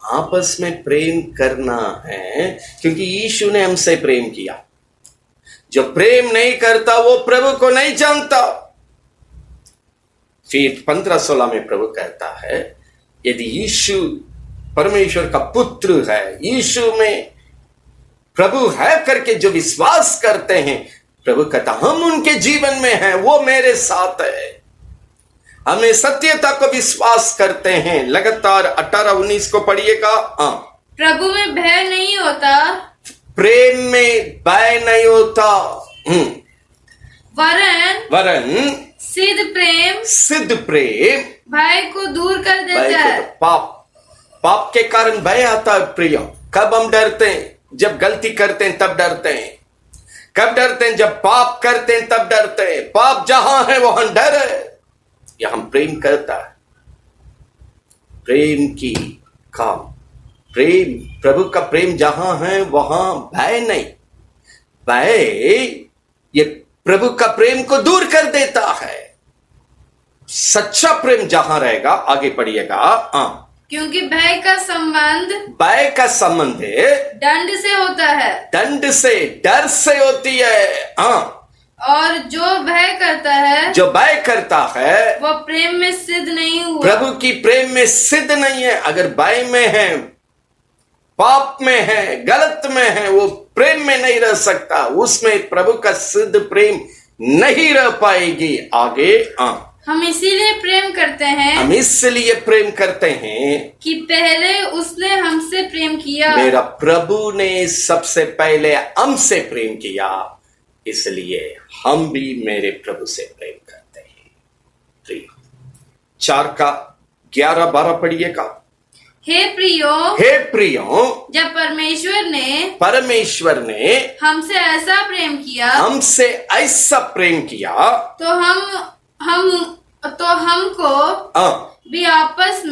आपस में प्रेम करना है, क्योंकि यीशु ने हमसे प्रेम किया। जो प्रेम नहीं करता वो प्रभु को नहीं जानता। फिर 15-16 में प्रभु कहता है यदि यीशु परमेश्वर का पुत्र है, यीशु में प्रभु है करके जो विश्वास करते हैं, प्रभु कहता हम उनके जीवन में हैं, वो मेरे साथ है। हमें सत्यता को विश्वास करते हैं। लगातार 18-19 को पढ़िएगा। प्रभु में भय नहीं होता, प्रेम में भय नहीं होता, वरन सिद्ध प्रेम भय को दूर कर देता है। पाप के कारण भय आता है। प्रिय, कब हम डरते हैं? जब गलती करते हैं तब डरते हैं। कब डरते हैं? जब पाप करते हैं तब डरते हैं। पाप जहां है वहां डर है। यहां प्रेम करता है। प्रेम की काम, प्रेम, प्रभु का प्रेम जहां है वहां भय नहीं। भय ये प्रभु का प्रेम को दूर कर देता है। सच्चा प्रेम जहां रहेगा, आगे पढ़िएगा। क्योंकि भय का संबंध दंड से होता है, दंड से, डर से होती है। और जो भय करता है वो प्रेम में सिद्ध नहीं हुआ। प्रभु की प्रेम में सिद्ध नहीं है। अगर भय में है, पाप में है, गलत में है, वो प्रेम में नहीं रह सकता। उसमें प्रभु का सिद्ध प्रेम नहीं रह पाएगी। आगे हम इसीलिए प्रेम करते हैं, हम इसलिए प्रेम करते हैं कि पहले उसने हमसे प्रेम किया। मेरा प्रभु ने सबसे पहले हमसे प्रेम किया, इसलिए हम भी मेरे प्रभु से प्रेम करते हैं। 4:11-12 पढ़िएगा। हे प्रियो, जब परमेश्वर ने हमसे ऐसा प्रेम किया तो हमको भी आपस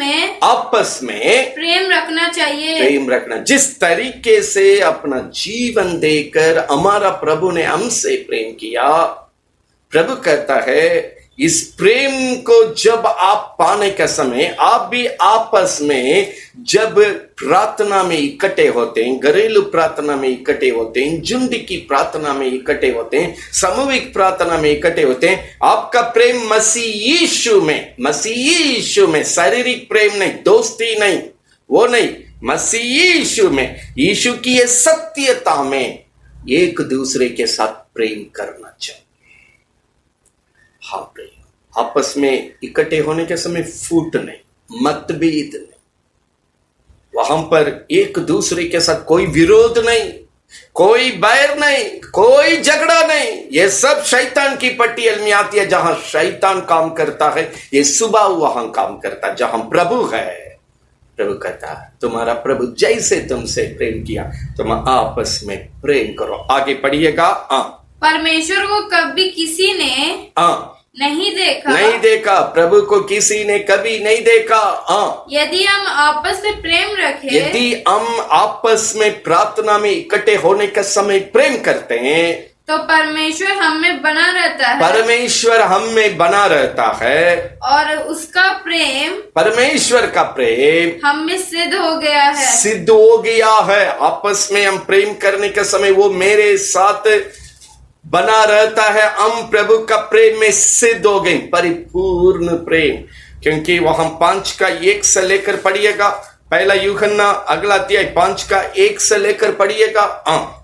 में प्रेम रखना चाहिए। प्रेम रखना, जिस तरीके से अपना जीवन देकर हमारा प्रभु ने हमसे प्रेम किया, प्रभु कहता है इस प्रेम को जब आप पाने का समय, आप भी आपस में जब प्रार्थना में इकट्ठे होते हैं, घरेलू प्रार्थना में इकट्ठे होते हैं, झुंड की प्रार्थना में इकट्ठे होते हैं, सामूहिक प्रार्थना में इकट्ठे होते हैं, आपका प्रेम मसीह यीशु में, शारीरिक प्रेम नहीं, दोस्ती नहीं, वो नहीं, मसीह यीशु में, यीशु की ये सत्यता में एक दूसरे के साथ प्रेम करना चाहिए। हाँ प्रेम, आपस में इकट्ठे होने के समय फूट नहीं, मतभेद नहीं, वहां पर एक दूसरे के साथ कोई विरोध नहीं, कोई बैर नहीं, कोई झगड़ा नहीं। ये सब शैतान की पट्टियल में आती है। जहां शैतान काम करता है, ये सुबह वहां काम करता है। जहां प्रभु है, प्रभु कहता है तुम्हारा प्रभु जैसे तुमसे प्रेम किया, तुम आपस में प्रेम करो। आगे पढ़िएगा। परमेश्वर को कभी किसी ने नहीं देखा, प्रभु को किसी ने कभी नहीं देखा। यदि हम आपस में प्रेम रखें, यदि हम आपस में प्रार्थना में इकट्ठे होने का समय प्रेम करते हैं, तो परमेश्वर हम में बना रहता है परमेश्वर हम में बना रहता है और उसका प्रेम परमेश्वर का प्रेम हम में सिद्ध हो गया है। सिद्ध हो गया है। आपस में हम प्रेम करने के समय वो मेरे साथ बना रहता है। हम प्रभु का प्रेम में सिद्ध हो गए, परिपूर्ण प्रेम। क्योंकि वो हम 5:1 से लेकर पढ़िएगा, पहला यूहन्ना अगला अध्याय 5:1 से लेकर पढ़िएगा।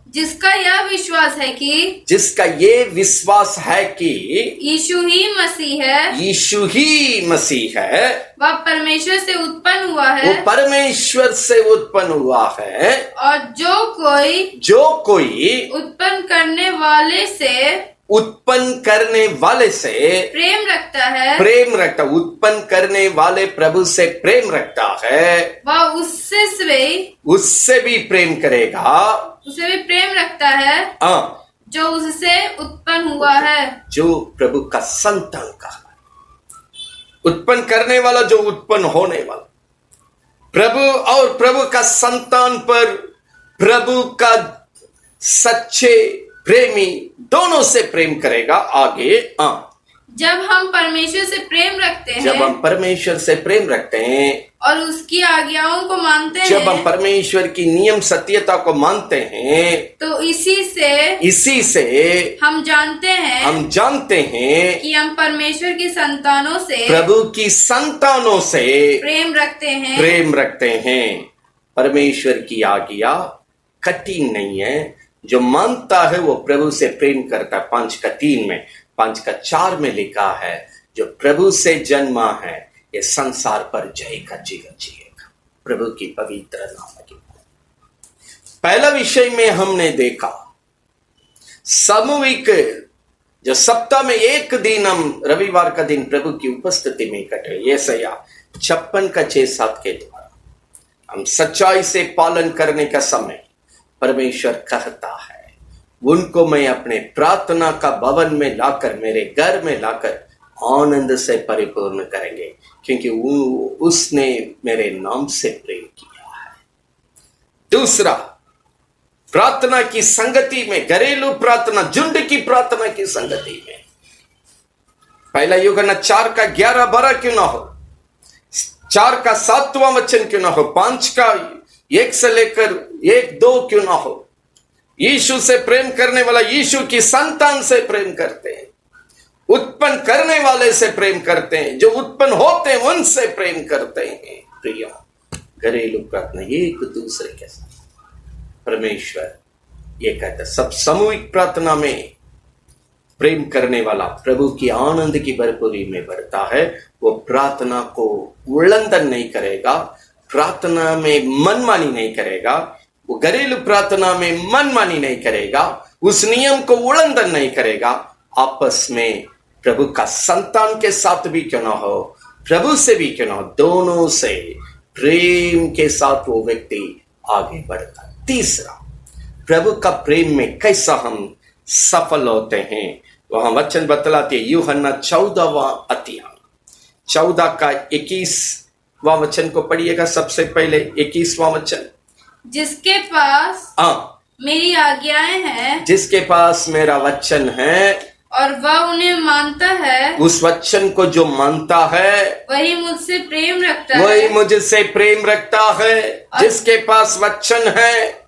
जिसका यह विश्वास है कि जिसका ये विश्वास है कि यीशु ही मसीह है, यीशु ही मसीह है, वह परमेश्वर से उत्पन्न हुआ वो है परमेश्वर से उत्पन्न हुआ है। और जो कोई उत्पन्न करने वाले से प्रेम रखता है, उत्पन्न करने वाले प्रभु से प्रेम रखता है, वह उससे भी प्रेम करेगा, उसे भी प्रेम रखता है जो उससे उत्पन्न हुआ है। जो प्रभु का संतान का उत्पन्न करने वाला, जो उत्पन्न होने वाला प्रभु और प्रभु का संतान पर प्रभु का सच्चे प्रेमी दोनों से प्रेम करेगा। आगे जब हम परमेश्वर से प्रेम रखते हैं, जब हम परमेश्वर से प्रेम रखते हैं और उसकी आज्ञाओं को मानते हैं, जब हम परमेश्वर की नियम सत्यता को मानते हैं, तो इसी से हम जानते हैं कि हम परमेश्वर की संतानों से, प्रभु की संतानों से प्रेम रखते हैं। परमेश्वर की आज्ञा कठिन नहीं है। जो मानता है वो प्रभु से प्रेम करता है। 5:3 में 5:4 में लिखा है, जो प्रभु से जन्मा है ये संसार पर जय का जीवन जिएगा। प्रभु की पवित्र नाम की। पहला विषय में हमने देखा सामूहिक, जो सप्ताह में एक दिन हम रविवार का दिन प्रभु की उपस्थिति में इकट्ठे, यशायाह 56:6-7 के द्वारा हम सच्चाई से पालन करने का समय परमेश्वर कहता है, उनको मैं अपने प्रार्थना का भवन में लाकर, मेरे घर में लाकर आनंद से परिपूर्ण करेंगे, क्योंकि उसने मेरे नाम से प्रेम किया है। दूसरा, प्रार्थना की संगति में, घरेलू प्रार्थना, झुंड की प्रार्थना की संगति में, पहला यूहन्ना 4:11-12 क्यों ना हो, 4:7 वचन क्यों ना हो, 5:1 से लेकर 1-2 क्यों ना हो। यीशु से प्रेम करने वाला यीशु की संतान से प्रेम करते हैं, उत्पन्न करने वाले से प्रेम करते हैं, जो उत्पन्न होते हैं उनसे प्रेम करते हैं। प्रिय, घरेलू प्रार्थना एक दूसरे के साथ परमेश्वर ये कहता है, सब सामूहिक प्रार्थना में प्रेम करने वाला प्रभु की आनंद की भरपूरी में बढ़ता है। वो प्रार्थना को उल्लंघन नहीं करेगा, प्रार्थना में मनमानी नहीं करेगा, वो घरेलू प्रार्थना में मनमानी नहीं करेगा, उस नियम को उल्लंघन नहीं करेगा। आपस में प्रभु का संतान के साथ भी क्यों ना हो, प्रभु से भी क्यों ना हो, दोनों से प्रेम के साथ वो व्यक्ति आगे बढ़ता। तीसरा, प्रभु का प्रेम में कैसा हम सफल होते हैं, वहां वचन बतलाते हैं। यूहन्ना 14:21 वचन को पढ़िएगा। सबसे पहले 21वां वचन, जिसके पास मेरी आज्ञाएं हैं, जिसके पास मेरा वचन है और वह उन्हें मानता है, उस वचन को जो मानता है वही मुझसे प्रेम रखता है, वही मुझसे प्रेम रखता है। जिसके पास वचन है,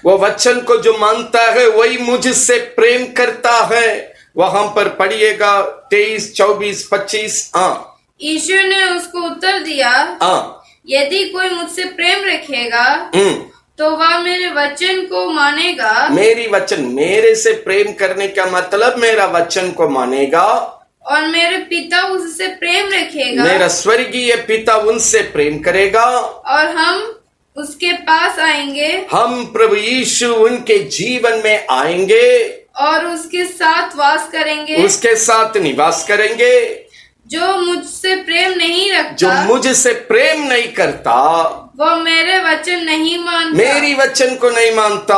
वो वचन को जो मानता है वही मुझसे प्रेम करता है। वहां पर पढ़िएगा 23, 24, 25। ईश्वर ने उसको उत्तर दिया, यदि कोई मुझसे प्रेम रखेगा तो वह मेरे वचन को मानेगा। मेरी वचन, मेरे से प्रेम करने का मतलब मेरा वचन को मानेगा, और मेरे पिता उससे प्रेम रखेगा, मेरा स्वर्गीय पिता उनसे प्रेम करेगा, और हम उसके पास आएंगे, हम प्रभु यीशु उनके जीवन में आएंगे और उसके साथ वास करेंगे, उसके साथ निवास करेंगे। जो मुझसे प्रेम नहीं रखता, जो मुझसे प्रेम नहीं करता, वो मेरे वचन नहीं मानता, मेरी वचन को नहीं मानता।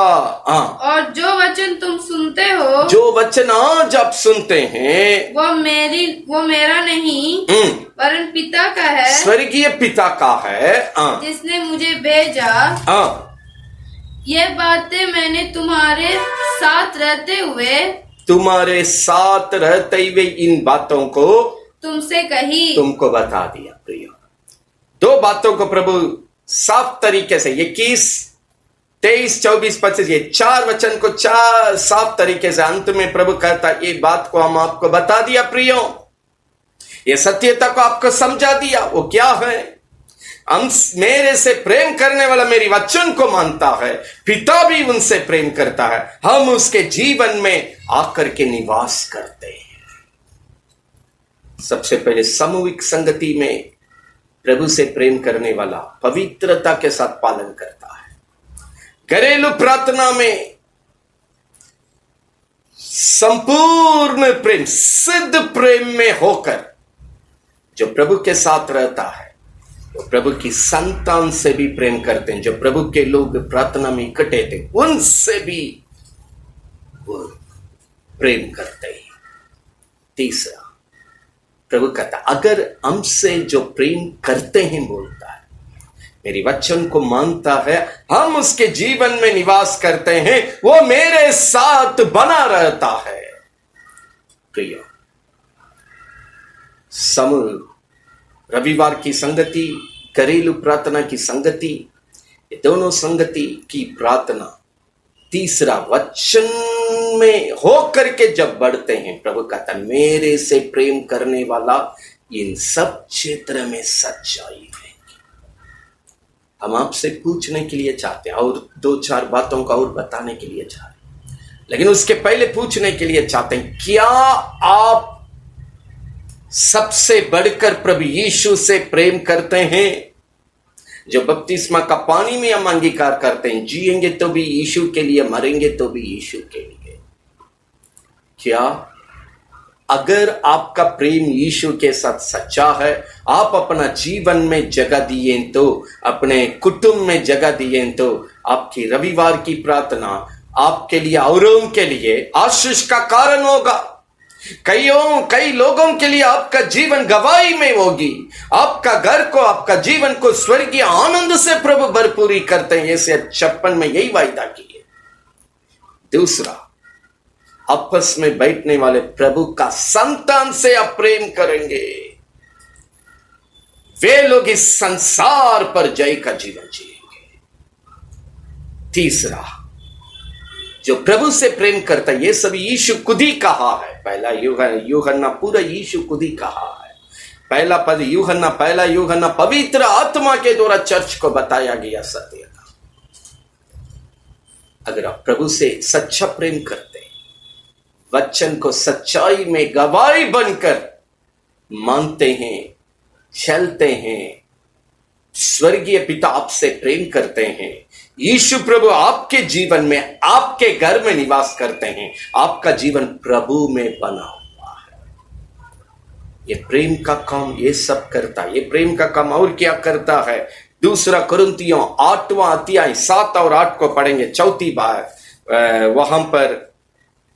और जो वचन तुम सुनते हो, जो वचन आज आप सुनते हैं, वो मेरा नहीं वरन पिता का है, स्वर्गीय पिता का है, जिसने मुझे भेजा। ये बातें मैंने तुम्हारे साथ रहते हुए इन बातों को तुमसे कही। तुमको बता दिया। प्रियो, दो बातों को प्रभु साफ तरीके से 21, 23, 24, 25 ये 4 वचन को साफ तरीके से अंत में प्रभु कहता ये बात को हम आपको बता दिया। प्रियो, ये सत्यता को आपको समझा दिया। वो क्या है? हम मेरे से प्रेम करने वाला मेरी वचन को मानता है, पिता भी उनसे प्रेम करता है, हम उसके जीवन में आकर के निवास करते हैं। सबसे पहले सामूहिक संगति में प्रभु से प्रेम करने वाला पवित्रता के साथ पालन करता है। घरेलू प्रार्थना में संपूर्ण प्रेम, सिद्ध प्रेम में होकर जो प्रभु के साथ रहता है वो प्रभु की संतान से भी प्रेम करते हैं। जो प्रभु के लोग प्रार्थना में इकट्ठे थे उनसे भी वो प्रेम करते हैं। तीसरा, प्रभु कहता अगर हमसे जो प्रेम करते हैं, बोलता है मेरी वचन को मानता है, हम उसके जीवन में निवास करते हैं, वो मेरे साथ बना रहता है। प्रिय, समूह रविवार की संगति, घरेलू प्रार्थना की संगति, ये दोनों संगति की प्रार्थना। तीसरा, वचन में होकर के जब बढ़ते हैं, प्रभु कहता मेरे से प्रेम करने वाला इन सब क्षेत्र में सच्चाई है। हम आपसे पूछने के लिए चाहते हैं और 2-4 बातों का और बताने के लिए चाहते हैं, लेकिन उसके पहले पूछने के लिए चाहते हैं क्या आप सबसे बढ़कर प्रभु यीशु से प्रेम करते हैं? जो बपतिस्मा का पानी में हम अंगीकार करते हैं, जिएंगे तो भी यीशु के लिए, मरेंगे तो भी यीशु के लिए। क्या अगर आपका प्रेम यीशु के साथ सच्चा है, आप अपना जीवन में जगह दिए तो, अपने कुटुंब में जगह दिए तो, आपकी रविवार की प्रार्थना आपके लिए, औरों के लिए आशीष का कारण होगा। कई लोगों के लिए आपका जीवन गवाही में होगी। आपका घर को, आपका जीवन को स्वर्गीय आनंद से प्रभु भरपूरी करते हैं। ऐसे 56 में यही वायदा की है। दूसरा, आपस में बैठने वाले प्रभु का संतान से आप प्रेम करेंगे, वे लोग इस संसार पर जय का जीवन जिएंगे। तीसरा, जो प्रभु से प्रेम करता है, ये सभी यीशु खुद ही कहा है। पहला यूहन्ना पूरा यीशु खुद ही कहा है। पहला पद पहला यूहन्ना पवित्र आत्मा के द्वारा चर्च को बताया गया सत्य था। अगर आप प्रभु से सच्चा प्रेम करते हैं, वचन को सच्चाई में गवाही बनकर मानते हैं, चलते हैं, स्वर्गीय पिता आपसे प्रेम करते हैं, यीशु प्रभु आपके जीवन में, आपके घर में निवास करते हैं, आपका जीवन प्रभु में बना हुआ है। ये प्रेम का काम ये सब करता है। ये प्रेम का काम और क्या करता है? दूसरा कुरिन्थियों 8वां अध्याय 7 और 8 को पढ़ेंगे। चौथी बार वहां पर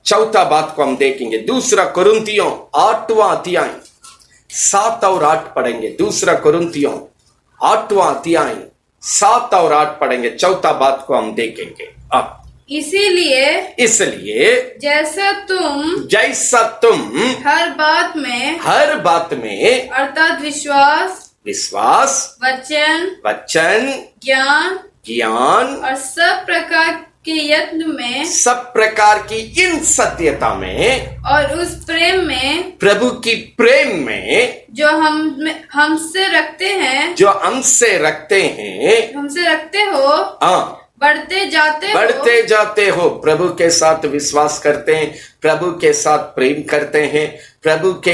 चौथा बात को हम देखेंगे। दूसरा कुरिन्थियों 8वां अध्याय 7 और 8 पढ़ेंगे। दूसरा कुरिन्थियों 8वां अध्याय 7 और 8 पढ़ेंगे। चौथा बात को हम देखेंगे। इसलिए जैसा तुम हर बात में अर्थात विश्वास, वचन, ज्ञान और सब प्रकार की इन सत्यता में और उस प्रेम में, प्रभु की प्रेम में जो हमसे रखते हो, बढ़ते जाते हो। प्रभु के साथ विश्वास करते हैं, प्रभु के साथ प्रेम करते हैं, प्रभु के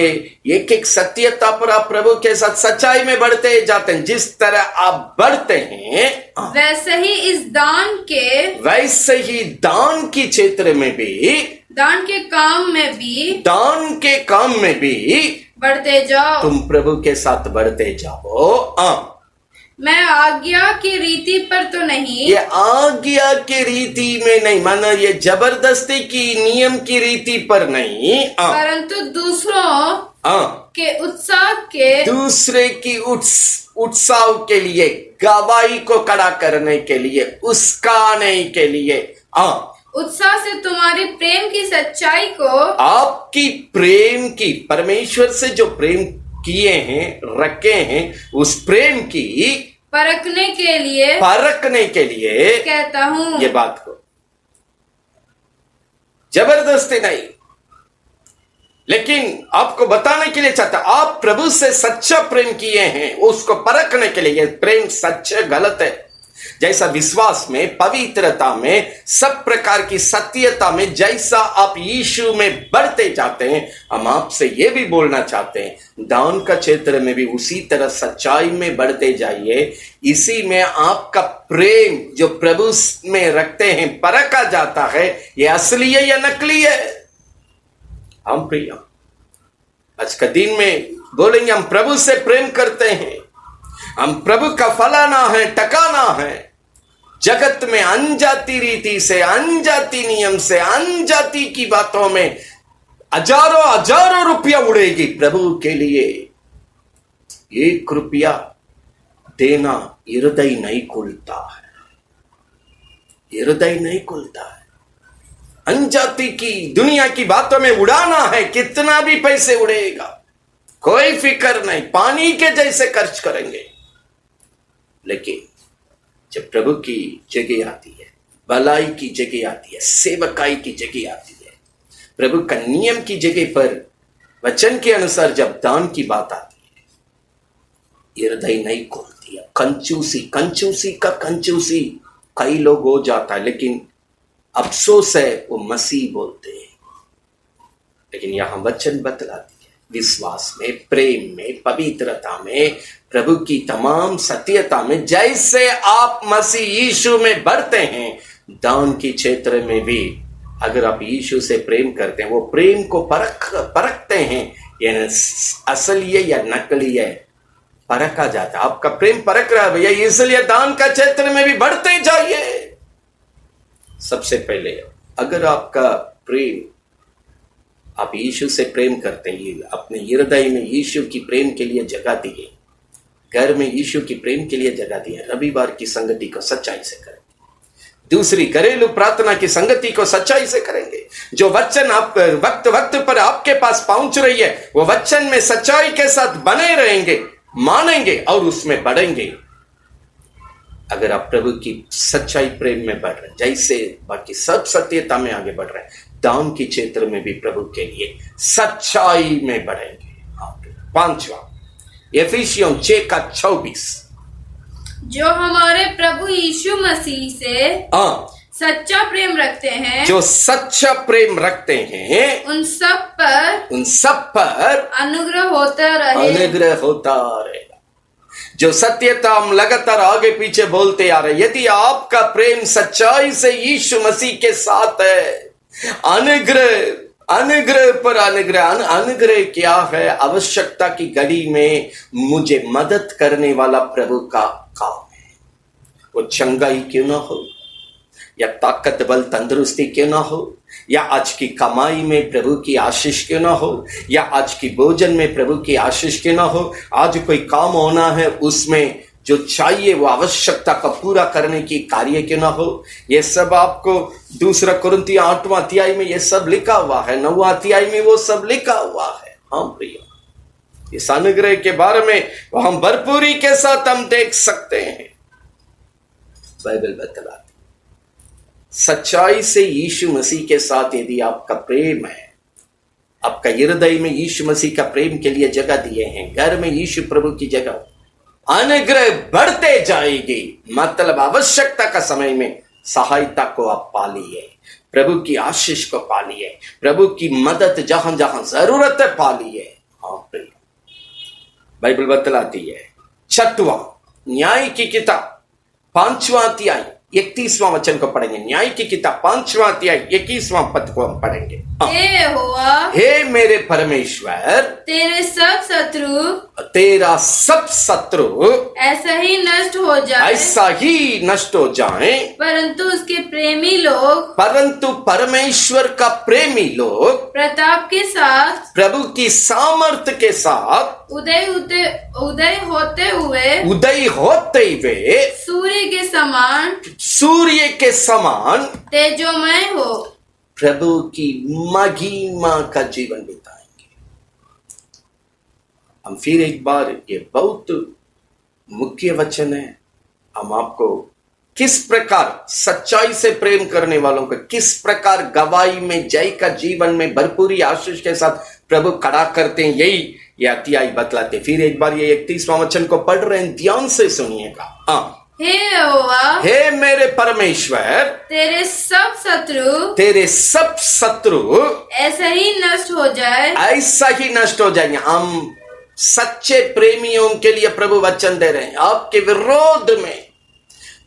एक एक सत्यता पर आप प्रभु के साथ सच्चाई में बढ़ते जाते हैं। जिस तरह आप बढ़ते हैं, वैसे ही दान की क्षेत्र में भी, दान के काम में भी बढ़ते जाओ। तुम प्रभु के साथ बढ़ते जाओ। मैं आज्ञा की रीति पर तो नहीं, ये आज्ञा की रीति में नहीं, माना ये जबरदस्ती की नियम की रीति पर नहीं, परंतु दूसरों के उत्साह के दूसरे की उत्साह के लिए, गवाही को खड़ा करने के लिए, उस्काने के लिए, उत्साह से तुम्हारी प्रेम की सच्चाई को, आपकी प्रेम की, परमेश्वर से जो प्रेम किए हैं, रखे हैं, उस प्रेम की परखने के लिए कहता हूँ। ये बात को जबरदस्ती नहीं, लेकिन आपको बताने के लिए चाहता, आप प्रभु से सच्चा प्रेम किए हैं, उसको परखने के लिए। प्रेम सच्चा गलत है, जैसा विश्वास में, पवित्रता में, सब प्रकार की सत्यता में जैसा आप यीशु में बढ़ते जाते हैं, हम आपसे ये भी बोलना चाहते हैं, दान का क्षेत्र में भी उसी तरह सच्चाई में बढ़ते जाइए। इसी में आपका प्रेम जो प्रभु में रखते हैं परखा जाता है, ये असली है या नकली है। हम प्रिय आज का दिन में बोलेंगे, हम प्रभु से प्रेम करते हैं, हम प्रभु का फलाना है, टकाना है। जगत में अनजाती रीति से, अनजाती नियम से, अनजाती की बातों में हजारों रुपया उड़ेगी। प्रभु के लिए 1 रुपया देना हृदय नहीं खुलता है, हृदय नहीं खुलता है। अनजाती की दुनिया की बातों में उड़ाना है, कितना भी पैसे उड़ेगा, कोई फिक्र नहीं, पानी के जैसे खर्च करेंगे। लेकिन जब प्रभु की जगह आती है, भलाई की जगह आती है, सेवकाई की जगह आती है, प्रभु का नियम की जगह पर वचन के अनुसार जब दान की बात आती है, हृदय नहीं खोलती है। कंजूसी का कंजूसी कई लोग हो जाता है, लेकिन अफसोस है वो मसीह बोलते हैं। लेकिन यहां वचन बतलाती है, विश्वास में, प्रेम में, पवित्रता में, प्रभु की तमाम सत्यता में जैसे आप मसीह यीशु में बढ़ते हैं, दान की क्षेत्र में भी अगर आप यीशु से प्रेम करते हैं, वो प्रेम को परखते हैं, ये असली है या नकली है, परखा जाता है। आपका प्रेम परख रहा है भैया, इसलिए दान का क्षेत्र में भी बढ़ते जाइए। सबसे पहले अगर आपका प्रेम, आप यीशु से प्रेम करते हैं, अपने हृदय में यीशु की प्रेम के लिए जगह दिए, घर में यीशु की प्रेम के लिए जगह दिए, रविवार की संगति को सच्चाई से करेंगे, दूसरी घरेलू प्रार्थना की संगति को सच्चाई से करेंगे, जो वचन आप वक्त पर आपके पास पहुंच रही है, वो वचन में सच्चाई के साथ बने रहेंगे, मानेंगे और उसमें बढ़ेंगे। अगर आप प्रभु की सच्चाई प्रेम में बढ़ रहे, जैसे बाकी सब सत्यता में आगे बढ़ रहे हैं, दान के क्षेत्र में भी प्रभु के लिए सच्चाई में बढ़ेंगे। 5वां एफिसियों 6:24, जो हमारे प्रभु यीशु मसीह से सच्चा प्रेम रखते हैं, जो सच्चा प्रेम रखते हैं, उन सब पर अनुग्रह होता रहेगा। जो सत्यता हम लगातार आगे पीछे बोलते आ रहे, यदि आपका प्रेम सच्चाई से यीशु मसीह के साथ है, अनुग्रह पर अनुग्रह क्या है? आवश्यकता की घड़ी में मुझे मदद करने वाला प्रभु का काम है। वो चंगाई क्यों ना हो, या ताकत बल तंदुरुस्ती क्यों ना हो, या आज की कमाई में प्रभु की आशीष क्यों ना हो, या आज की भोजन में प्रभु की आशीष क्यों ना हो, आज कोई काम होना है उसमें जो चाहिए वो आवश्यकता का पूरा करने की कार्य क्यों ना हो, ये सब आपको 2 कुरिन्थियों 8वां अध्याय में ये सब लिखा हुआ है, 9वां अध्याय में वो सब लिखा हुआ है। हम प्रिय, इस अनुग्रह के बारे में हम भरपूरी के साथ हम देख सकते हैं। बाइबल बतलाती सच्चाई से यीशु मसीह के साथ यदि आपका प्रेम है, आपका हृदय में यीशु मसीह का प्रेम के लिए जगह दिए हैं, घर में यीशु प्रभु की जगह, अनुग्रह बढ़ते जाएगी। मतलब आवश्यकता का समय में सहायता को आप पालिए, प्रभु की आशीष को पालिए, प्रभु की मदद जहां जहां जरूरत है पालिए। बाइबल बतलाती है 6वां न्याय की किताब 5वां अध्याय 31वां वचन को पढ़ेंगे। न्याय की किताब 5वां अध्याय 21वां पद को हम पढ़ेंगे। हे मेरे परमेश्वर, तेरे सब शत्रु तेरा सब शत्रु ऐसा ही नष्ट हो जाए, ऐसा ही नष्ट हो जाए, परंतु उसके प्रेमी लोग परंतु परमेश्वर का प्रेमी लोग प्रताप के साथ प्रभु की सामर्थ के साथ उदय होते हुए सूर्य के समान तेजोमय हो प्रभु की महिमा का जीवन बिताएंगे। हम फिर एक बार, ये बहुत मुख्य वचन है, हम आपको किस प्रकार सच्चाई से प्रेम करने वालों को किस प्रकार गवाही में, जय का जीवन में भरपूरी आशीष के साथ प्रभु खड़ा करते हैं, यही ये अध्याय बतलाते। फिर एक बार ये 31वां वचन को पढ़ रहे हैं, ध्यान से सुनिएगा। हाँ, हे यहोवा, हे मेरे परमेश्वर, तेरे सब शत्रु ऐसा ही नष्ट हो जाए, ऐसा ही नष्ट हो जाएंगे। हम सच्चे प्रेमियों के लिए प्रभु वचन दे रहे हैं, आपके विरोध में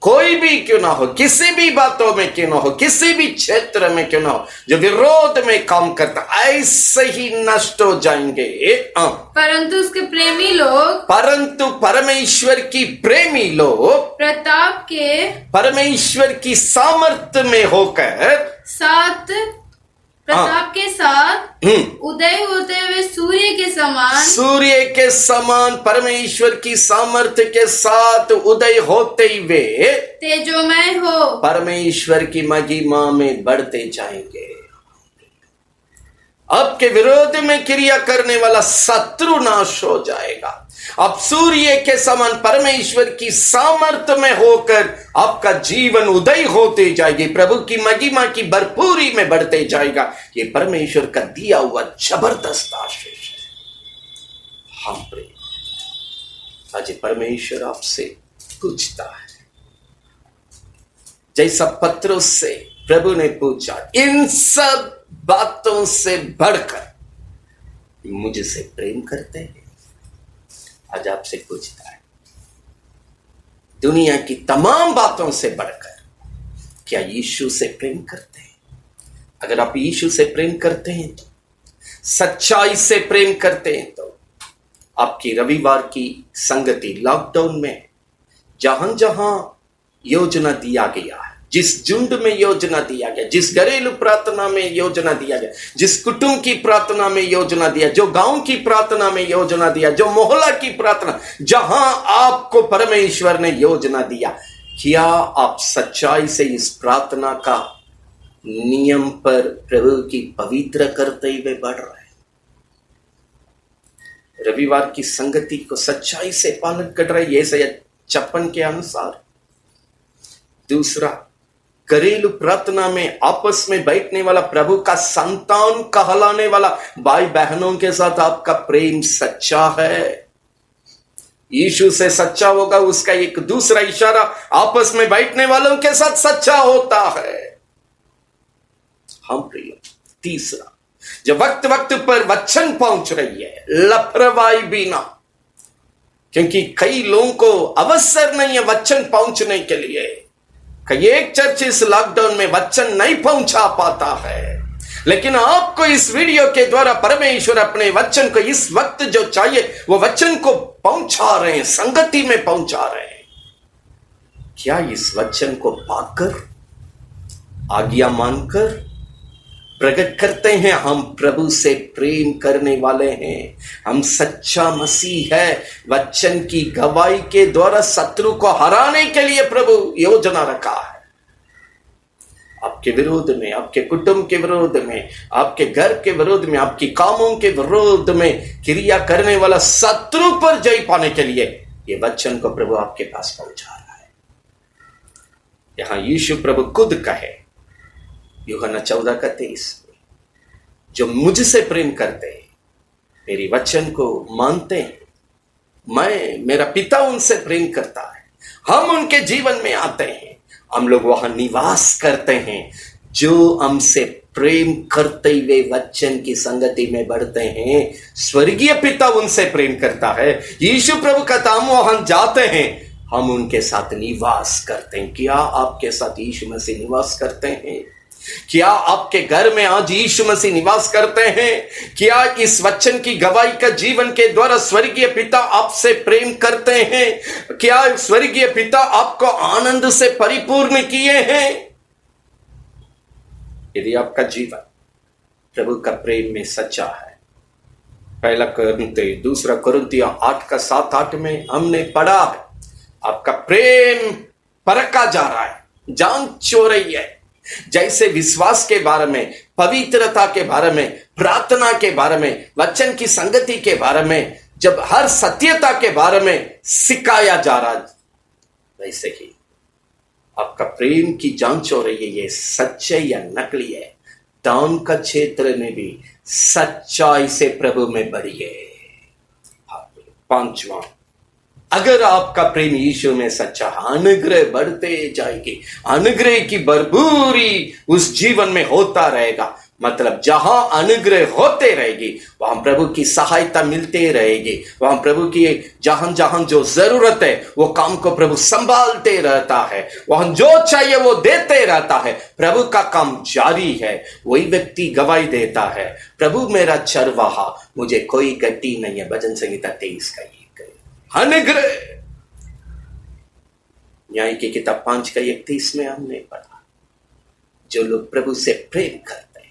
कोई भी क्यों ना हो, किसी भी बातों में क्यों ना हो, किसी भी क्षेत्र में क्यों ना हो, जो विरोध में काम करता ऐसे ही नष्ट हो जाएंगे। परंतु उसके प्रेमी लोग, परंतु परमेश्वर की प्रेमी लोग परमेश्वर की सामर्थ्य में होकर प्रताप के साथ उदय होते हुए सूर्य के समान परमेश्वर की सामर्थ्य के साथ उदय होते हुए तेजोमय हो परमेश्वर की महिमा में बढ़ते जाएंगे। आपके विरोध में क्रिया करने वाला शत्रु नाश हो जाएगा। अब सूर्य के समान परमेश्वर की सामर्थ्य में होकर आपका जीवन उदय होते जाएगी, प्रभु की महिमा की भरपूरी में बढ़ते जाएगा। ये परमेश्वर का दिया हुआ जबरदस्त आशीष है। हाँ प्रिय, आज परमेश्वर आपसे पूछता है, जैसा पत्रोस से प्रभु ने पूछा, इन सब बातों से बढ़कर मुझसे प्रेम करते हैं। आज आपसे पूछता है, दुनिया की तमाम बातों से बढ़कर क्या यीशु से प्रेम करते हैं? अगर आप यीशु से प्रेम करते हैं, तो सच्चाई से प्रेम करते हैं, तो आपकी रविवार की संगति लॉकडाउन में जहां जहां योजना दिया गया है, जिस झुंड में योजना दिया गया, जिस घरेलू प्रार्थना में योजना दिया गया, जिस कुटुंब की प्रार्थना में योजना दिया, जो गांव की प्रार्थना में योजना दिया, जो मोहल्ला की प्रार्थना, जहां आपको परमेश्वर ने योजना दिया, क्या आप सच्चाई से इस प्रार्थना का नियम पर प्रभु की पवित्र करते हुए बढ़ रहे हैं? रविवार की संगति को सच्चाई से पालन कर रहे, ये से 56 के अनुसार। दूसरा, घरेलू प्रार्थना में आपस में बैठने वाला, प्रभु का संतान कहलाने वाला भाई बहनों के साथ आपका प्रेम सच्चा है, यीशु से सच्चा होगा। उसका एक दूसरा इशारा आपस में बैठने वालों के साथ सच्चा होता है। हम प्रिय, तीसरा, जब वक्त वक्त पर वचन पहुंच रही है, लापरवाही बिना, क्योंकि कई लोगों को अवसर नहीं है वचन पहुंचने के लिए। कई एक चर्च इस लॉकडाउन में वचन नहीं पहुंचा पाता है, लेकिन आपको इस वीडियो के द्वारा परमेश्वर अपने वचन को इस वक्त जो चाहिए वो वचन को पहुंचा रहे हैं, संगति में पहुंचा रहे हैं। क्या इस वचन को पाकर, आज्ञा मानकर प्रकट करते हैं हम प्रभु से प्रेम करने वाले हैं, हम सच्चा मसीह है। वचन की गवाही के द्वारा शत्रु को हराने के लिए प्रभु योजना रखा है। आपके विरोध में, आपके कुटुंब के विरोध में, आपके घर के विरोध में, आपकी कामों के विरोध में क्रिया करने वाला शत्रु पर जय पाने के लिए ये वचन को प्रभु आपके पास पहुंचा रहा है। यहां यीशु प्रभु खुद कहे, यूहन्ना 14:23, जो मुझसे प्रेम करते हैं, मेरी वचन को मानते हैं, मेरा पिता उनसे प्रेम करता है, हम उनके जीवन में आते हैं, हम लोग वहां निवास करते हैं। जो हमसे प्रेम करते हुए वचन की संगति में बढ़ते हैं, स्वर्गीय पिता उनसे प्रेम करता है। यीशु प्रभु का हम वहां जाते हैं, हम उनके साथ निवास करते हैं। क्या आपके साथ यीशु मसीह निवास करते हैं? क्या आपके घर में आज यीशु मसीह निवास करते हैं? क्या इस वचन की गवाही का जीवन के द्वारा स्वर्गीय पिता आपसे प्रेम करते हैं? क्या स्वर्गीय पिता आपको आनंद से परिपूर्ण किए हैं? यदि आपका जीवन प्रभु का प्रेम में सच्चा है, पहला कुरिन्ती 2 कुरिन्तियों 8:7-8 में हमने पढ़ा है, आपका प्रेम परखा जा रहा है, जांच हो रही है। जैसे विश्वास के बारे में, पवित्रता के बारे में, प्रार्थना के बारे में, वचन की संगति के बारे में, जब हर सत्यता के बारे में सिखाया जा रहा है, वैसे ही आपका प्रेम की जांच हो रही है, ये सच्चे या नकली है। दान का क्षेत्र में भी सच्चाई से प्रभु में बढ़िए। 5वां, अगर आपका प्रेम यीशु में सच्चा, अनुग्रह बढ़ते जाएगी, अनुग्रह की भरपूरी उस जीवन में होता रहेगा। मतलब जहां अनुग्रह होते रहेगी वहां प्रभु की सहायता मिलते रहेगी, वहां प्रभु की जहां जहां जो जरूरत है वो काम को प्रभु संभालते रहता है, वहां जो चाहिए वो देते रहता है, प्रभु का काम जारी है। वही व्यक्ति गवाही देता है, प्रभु मेरा चरवाहा, मुझे कोई गति नहीं है। भजन संहिता 23 अनुग्रह। न्याय की किताब 5:31 में हमने पढ़ा, जो लोग प्रभु से प्रेम करते हैं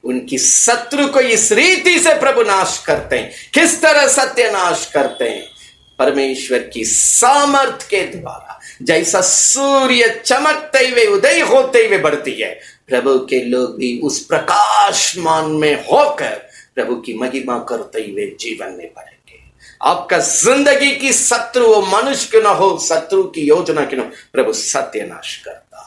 उनकी शत्रु को इस रीति से प्रभु नाश करते हैं। किस तरह सत्यानाश करते हैं? परमेश्वर की सामर्थ के द्वारा। जैसा सूर्य चमकते हुए उदय होते हुए बढ़ती है, प्रभु के लोग भी उस प्रकाशमान में होकर प्रभु की महिमा करते हुए जीवन में बढ़े। आपका जिंदगी की शत्रु वो मनुष्य क्यों ना हो, शत्रु की योजना क्यों ना, प्रभु सत्यानाश करता है।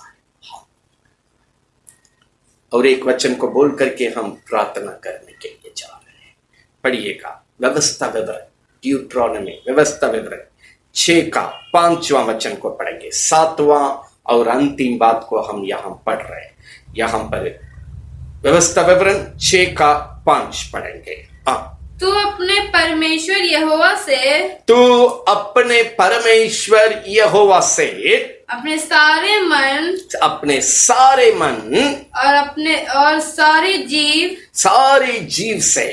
और एक वचन को बोल करके हम प्रार्थना करने के लिए जा रहे हैं। पढ़िएगा व्यवस्था विवरण, ड्यूट्रॉनमी व्यवस्था विवरण 6:5 वचन को पढ़ेंगे। 7वां और अंतिम बात को हम यहां पढ़ रहे हैं। यहां पर व्यवस्था विवरण 6:5 पढ़ेंगे। तू अपने परमेश्वर यहोवा से, तू अपने परमेश्वर यहोवा से अपने सारे मन, अपने सारे मन और सारे जीव से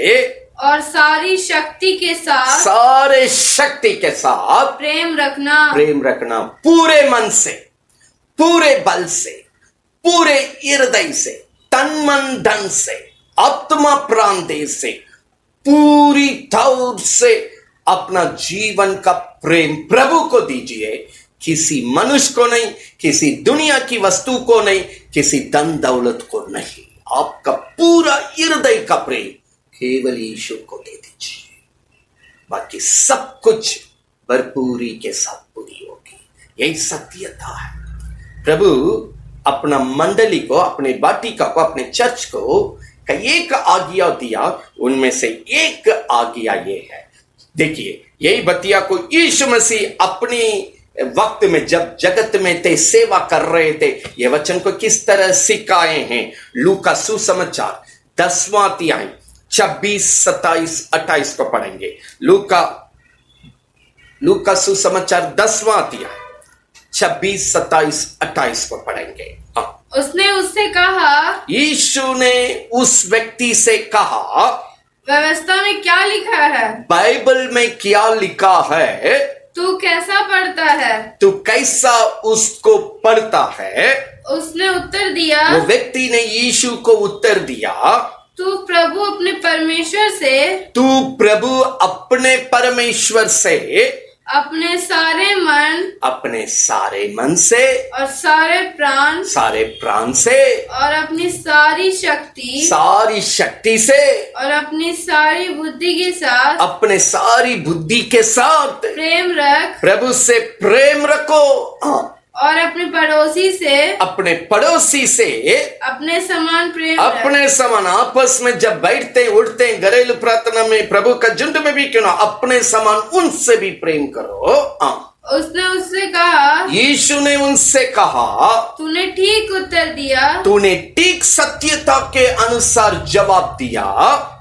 और सारी शक्ति के साथ, सारे शक्ति के साथ प्रेम रखना। पूरे मन से, पूरे बल से, पूरे हृदय से, तन मन धन से, आत्मा प्राण देश से, पूरी तौर से अपना जीवन का प्रेम प्रभु को दीजिए। किसी मनुष्य को नहीं, किसी दुनिया की वस्तु को नहीं, किसी धन दौलत को नहीं। आपका पूरा हृदय का प्रेम केवल यीशु को दे दीजिए, बाकी सब कुछ भरपूरी के साथ पूरी होगी। यही सत्यता है। प्रभु अपना मंडली को, अपने बाटिका को, अपने चर्च को एक आज्ञा दिया, उनमें से एक आज्ञा ये है। देखिए, यही बतिया को यीशु मसीह अपनी वक्त में जब जगत में थे, सेवा कर रहे थे, ये वचन को किस तरह सिखाए हैं। लूका सुसमाचार 10वां अध्याय 26, 27, 28 को पढ़ेंगे। लूका सुसमाचार 10वां अध्याय 26, 27, 28 को पढ़ेंगे। उसने उससे कहा, यीशु ने उस व्यक्ति से कहा, व्यवस्था में क्या लिखा है? बाइबल में क्या लिखा है? तू कैसा पढ़ता है? तू कैसा उसको पढ़ता है? उसने उत्तर दिया, वो व्यक्ति ने यीशु को उत्तर दिया, तू प्रभु अपने परमेश्वर से अपने सारे मन से और सारे प्राण से और अपनी सारी शक्ति से और अपनी सारी बुद्धि के साथ प्रेम रख। प्रभु से प्रेम रखो और अपने पड़ोसी से अपने समान आपस में जब बैठते उठते घरेलू प्रार्थना में, प्रभु का झुंड में भी क्यों ना, अपने समान उनसे भी प्रेम करो। उसने उससे कहा, यीशु ने उनसे कहा, तूने ठीक उत्तर दिया, तूने ठीक सत्यता के अनुसार जवाब दिया,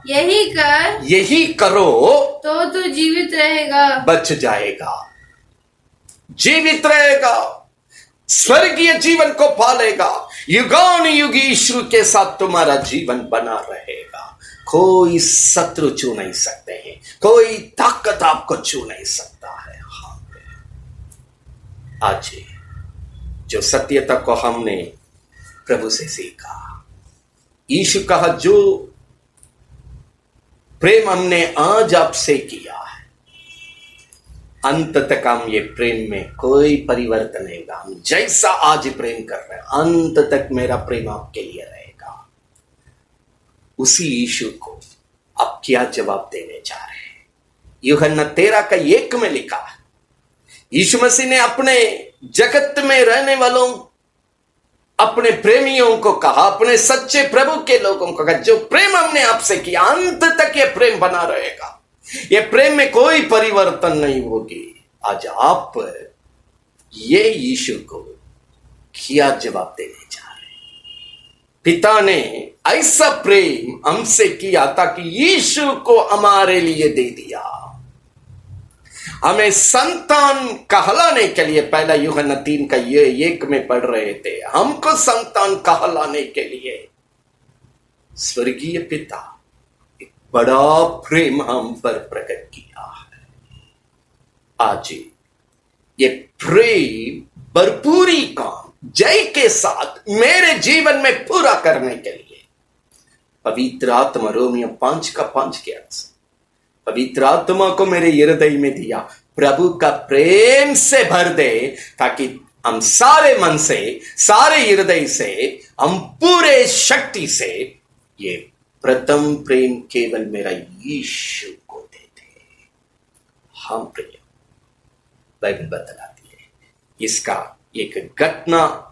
यही करो तो तू जीवित रहेगा, बच जाएगा, जीवित रहेगा। स्वर्गीय जीवन को पालेगा, युगानुयुग यीशु के साथ तुम्हारा जीवन बना रहेगा। कोई शत्रु छू नहीं सकते हैं, कोई ताकत आपको छू नहीं सकता है। आज जो सत्यता को हमने प्रभु से सीखा, यीशु कहा जो प्रेम हमने आज आपसे किया है, अंत तक हम ये प्रेम में कोई परिवर्तन नहीं होगा। हम जैसा आज प्रेम कर रहे हैं, अंत तक मेरा प्रेम आपके लिए रहेगा। उसी यीशु को आप क्या जवाब देने जा रहे हैं? यूहन्ना 13:1 में लिखा है, यीशु मसीह ने अपने जगत में रहने वालों, अपने प्रेमियों को कहा, अपने सच्चे प्रभु के लोगों को कहा, जो प्रेम हमने आपसे किया अंत तक ये प्रेम बना रहेगा, ये प्रेम में कोई परिवर्तन नहीं होगी। आज आप ये यीशु को क्या जवाब देने जा रहे हैं? पिता ने ऐसा प्रेम हमसे किया था कि यीशु को हमारे लिए दे दिया। हमें संतान कहलाने के लिए, पहला यूहन्ना 3:1 में पढ़ रहे थे, हमको संतान कहलाने के लिए स्वर्गीय पिता एक बड़ा प्रेम हम पर प्रकट किया है। आज ये प्रेम भरपूरी काम जय के साथ मेरे जीवन में पूरा करने के लिए पवित्र आत्मा, रोमियो 5:5 के अनुसार पवित्र आत्मा को मेरे हृदय में दिया, प्रभु का प्रेम से भर दे, ताकि हम सारे मन से, सारे हृदय से, हम पूरे शक्ति से ये प्रथम प्रेम केवल मेरा यीशु को दे दे। हम प्रिय बाइबल बतलाती है, इसका एक घटना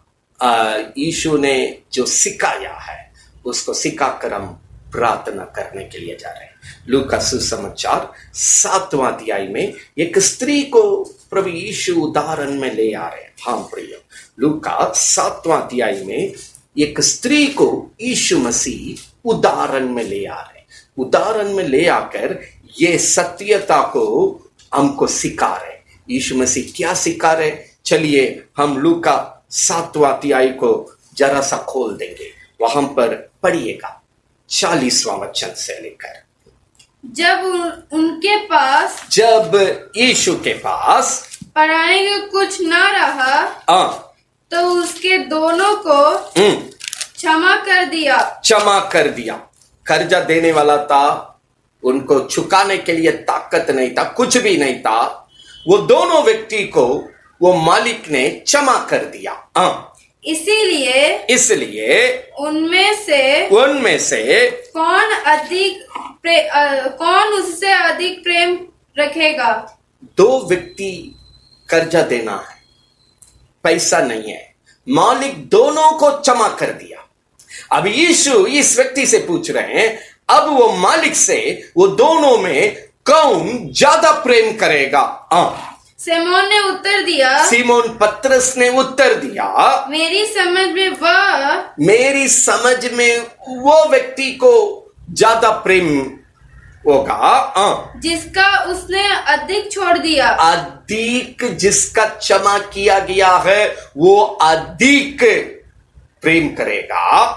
यीशु ने जो सिखाया है उसको सिखाकर हम प्रार्थना करने के लिए जा रहे हैं। लूका सुसमाचार 7वां अध्याय में एक स्त्री को प्रभु यीशु उदाहरण में ले आ रहे हैं। हाँ प्रिय, लूका 7वां अध्याय में एक स्त्री को यीशु मसीह उदाहरण में ले आ रहे हैं। उदाहरण में ले आकर ये सत्यता को हमको सिखा रहे। यीशु मसीह क्या सिखा रहे? चलिए हम लूका 7वां अध्याय को जरा सा खोल देंगे, वहां पर पढ़िएगा 40वां वचन से लेकर। जब यीशु के पास पढ़ाने को कुछ ना रहा, तो उसके दोनों को क्षमा कर दिया। कर्जा देने वाला था, उनको चुकाने के लिए ताकत नहीं था, कुछ भी नहीं था। वो दोनों व्यक्ति को वो मालिक ने क्षमा कर दिया। इसलिए उनमें से कौन उससे अधिक प्रेम रखेगा? दो व्यक्ति कर्जा देना है, पैसा नहीं है, मालिक दोनों को क्षमा कर दिया। अब यीशु इस व्यक्ति से पूछ रहे हैं, अब वो मालिक से वो दोनों में कौन ज्यादा प्रेम करेगा? सीमोन पतरस ने उत्तर दिया, मेरी समझ में वो व्यक्ति को ज्यादा प्रेम होगा जिसका उसने अधिक छोड़ दिया। अधिक जिसका क्षमा किया गया है वो अधिक प्रेम करेगा।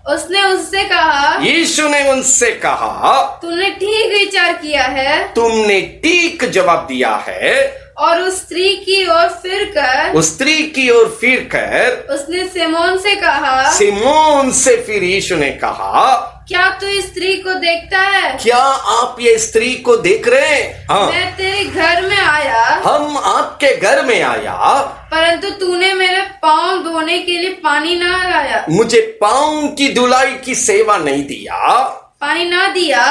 उसने उससे कहा, यीशु ने उनसे कहा, तुमने ठीक विचार किया है, तुमने ठीक जवाब दिया है। और उस स्त्री की ओर फिर कर उसने सिमोन से फिर यीशु ने कहा, क्या तू इस स्त्री को देखता है? क्या आप ये स्त्री को देख रहे हैं? मैं तेरे घर में आया, हम आपके घर में आया, परंतु तूने मेरे पाँव धोने के लिए पानी ना लाया। मुझे पाँव की धुलाई की सेवा नहीं दिया, पानी ना दिया।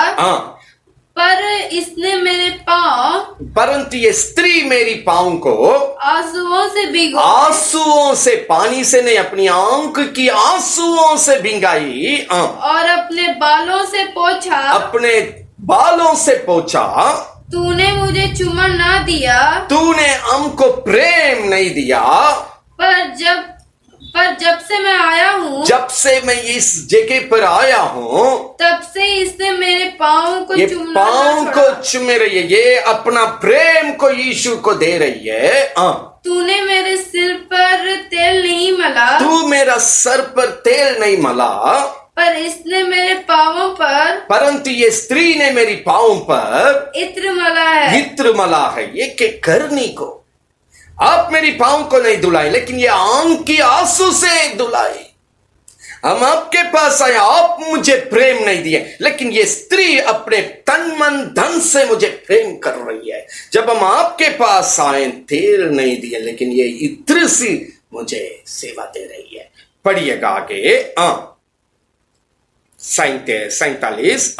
पर इसने मेरे पाँव, परंतु ये स्त्री मेरी पाँव को आंसुओं से, पानी से नहीं, अपनी आंख की आंसुओं से भिंगाई और अपने बालों से पोंछा। तूने मुझे चुमा ना दिया, तूने हमको प्रेम नहीं दिया। पर जब से मैं आया हूँ, जब से मैं इस जगह पर आया हूँ, तब से इसने मेरे पाँव को चूमे रही है। ये अपना प्रेम को यीशु को दे रही है। तूने मेरे सिर पर तेल मेरा सर पर तेल नहीं मला, पर इसने मेरे पांवों पर, परंतु ये स्त्री ने मेरी पाँव पर इत्र मला है। इत्र मला है। ये के करनी को आप मेरी पाँव को नहीं धुलाए, लेकिन ये आंख की आंसू से धुलाए। हम आपके पास आए, आप मुझे प्रेम नहीं दिए, लेकिन ये स्त्री अपने तन मन धन से मुझे प्रेम कर रही है। जब हम आपके पास आए, तेल नहीं दिए, लेकिन ये इत्र सी मुझे सेवा दे रही है। पढ़िएगा आगे। 47।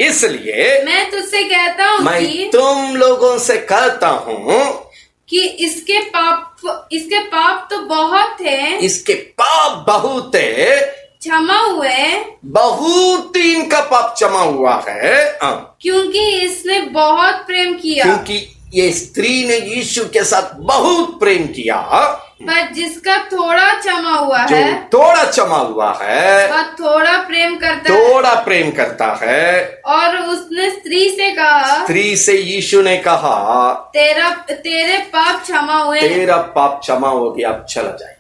इसलिए मैं तुझसे कहता हूँ मैं कि तुम लोगों से कहता हूं कि इसके पाप तो बहुत हैं, इसके पाप बहुत है, क्षमा हुए, बहुत ही इनका पाप क्षमा हुआ है। क्योंकि इसने बहुत प्रेम किया। क्योंकि ये स्त्री ने यीशु के साथ बहुत प्रेम किया। पर जिसका थोड़ा क्षमा हुआ जो है, थोड़ा क्षमा हुआ है, वह थोड़ा प्रेम करता है। थोड़ा प्रेम करता है। और उसने स्त्री से कहा, स्त्री से यीशु ने कहा, तेरे पाप क्षमा हुए। तेरा पाप क्षमा हो गया, अब चला जाए।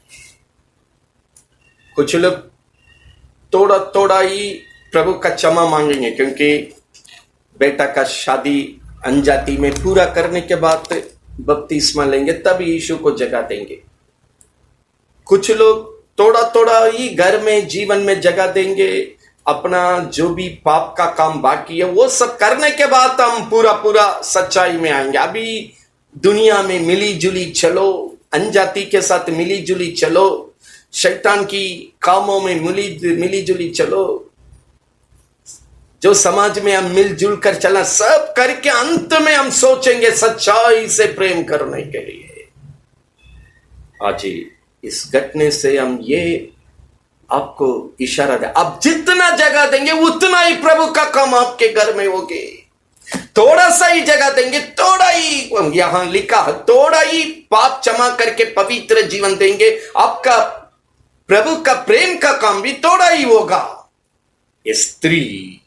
कुछ लोग थोड़ा थोड़ा ही प्रभु का क्षमा मांगेंगे, क्योंकि बेटा का शादी अनजाति में पूरा करने के बाद बपतिस्मा लेंगे, तब यीशु को जगह देंगे। कुछ लोग थोड़ा थोड़ा ही घर में जीवन में जगह देंगे, अपना जो भी पाप का काम बाकी है वो सब करने के बाद हम पूरा सच्चाई में आएंगे। अभी दुनिया में मिली जुली चलो, अनजाति के साथ मिली जुली चलो, शैतान की कामों में मिली जुली चलो, जो समाज में हम मिलजुल कर चला, सब करके अंत में हम सोचेंगे सच्चाई से प्रेम करने के लिए। आज इस घटने से हम ये आपको इशारा दे, अब जितना जगह देंगे उतना ही प्रभु का काम आपके घर में होगे। थोड़ा सा ही जगह देंगे, थोड़ा ही, यहां लिखा है, थोड़ा ही पाप क्षमा करके पवित्र जीवन देंगे, आपका प्रभु का प्रेम का काम भी थोड़ा ही होगा। ये स्त्री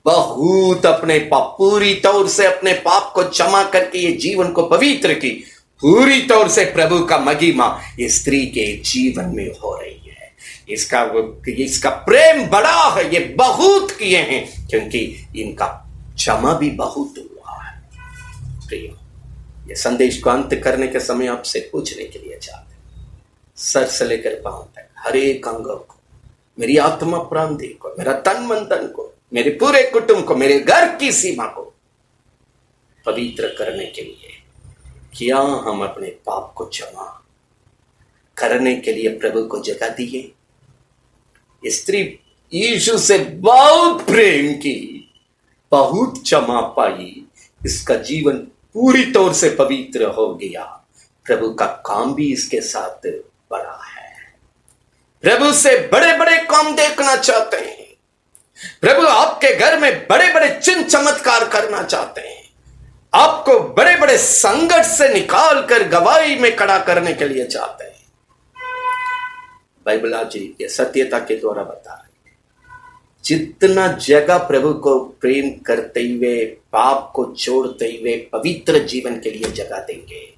बहुत अपने पाप, पूरी तौर से अपने पाप को क्षमा करके ये जीवन को पवित्र की, पूरी तौर से प्रभु का महिमा ये स्त्री के जीवन में हो रही है। इसका प्रेम बड़ा है, ये बहुत किए हैं, क्योंकि इनका क्षमा भी बहुत हुआ है। प्रिय, ये संदेश को अंत करने के समय आपसे पूछने के लिए चाहते हैं, सर से लेकर पांव तक हर एक अंगों को, मेरी आत्मा प्राण देह को, मेरा तन मन धन को, मेरे पूरे कुटुंब को, मेरे घर की सीमा को पवित्र करने के लिए क्या हम अपने पाप को क्षमा करने के लिए प्रभु को जगह दिए। स्त्री यीशु से बहुत प्रेम की, बहुत क्षमा पाई, इसका जीवन पूरी तौर से पवित्र हो गया। प्रभु का काम भी इसके साथ बड़ा है। प्रभु से बड़े बड़े काम देखना चाहते हैं। प्रभु आपके घर में बड़े बड़े चिन्ह चमत्कार करना चाहते हैं, आपको बड़े बड़े संकट से निकाल कर गवाही में खड़ा करने के लिए चाहते हैं। बाइबल आज ये सत्यता के द्वारा बता रही है, जितना जगह प्रभु को प्रेम करते हुए, पाप को छोड़ते हुए पवित्र जीवन के लिए जगह देंगे,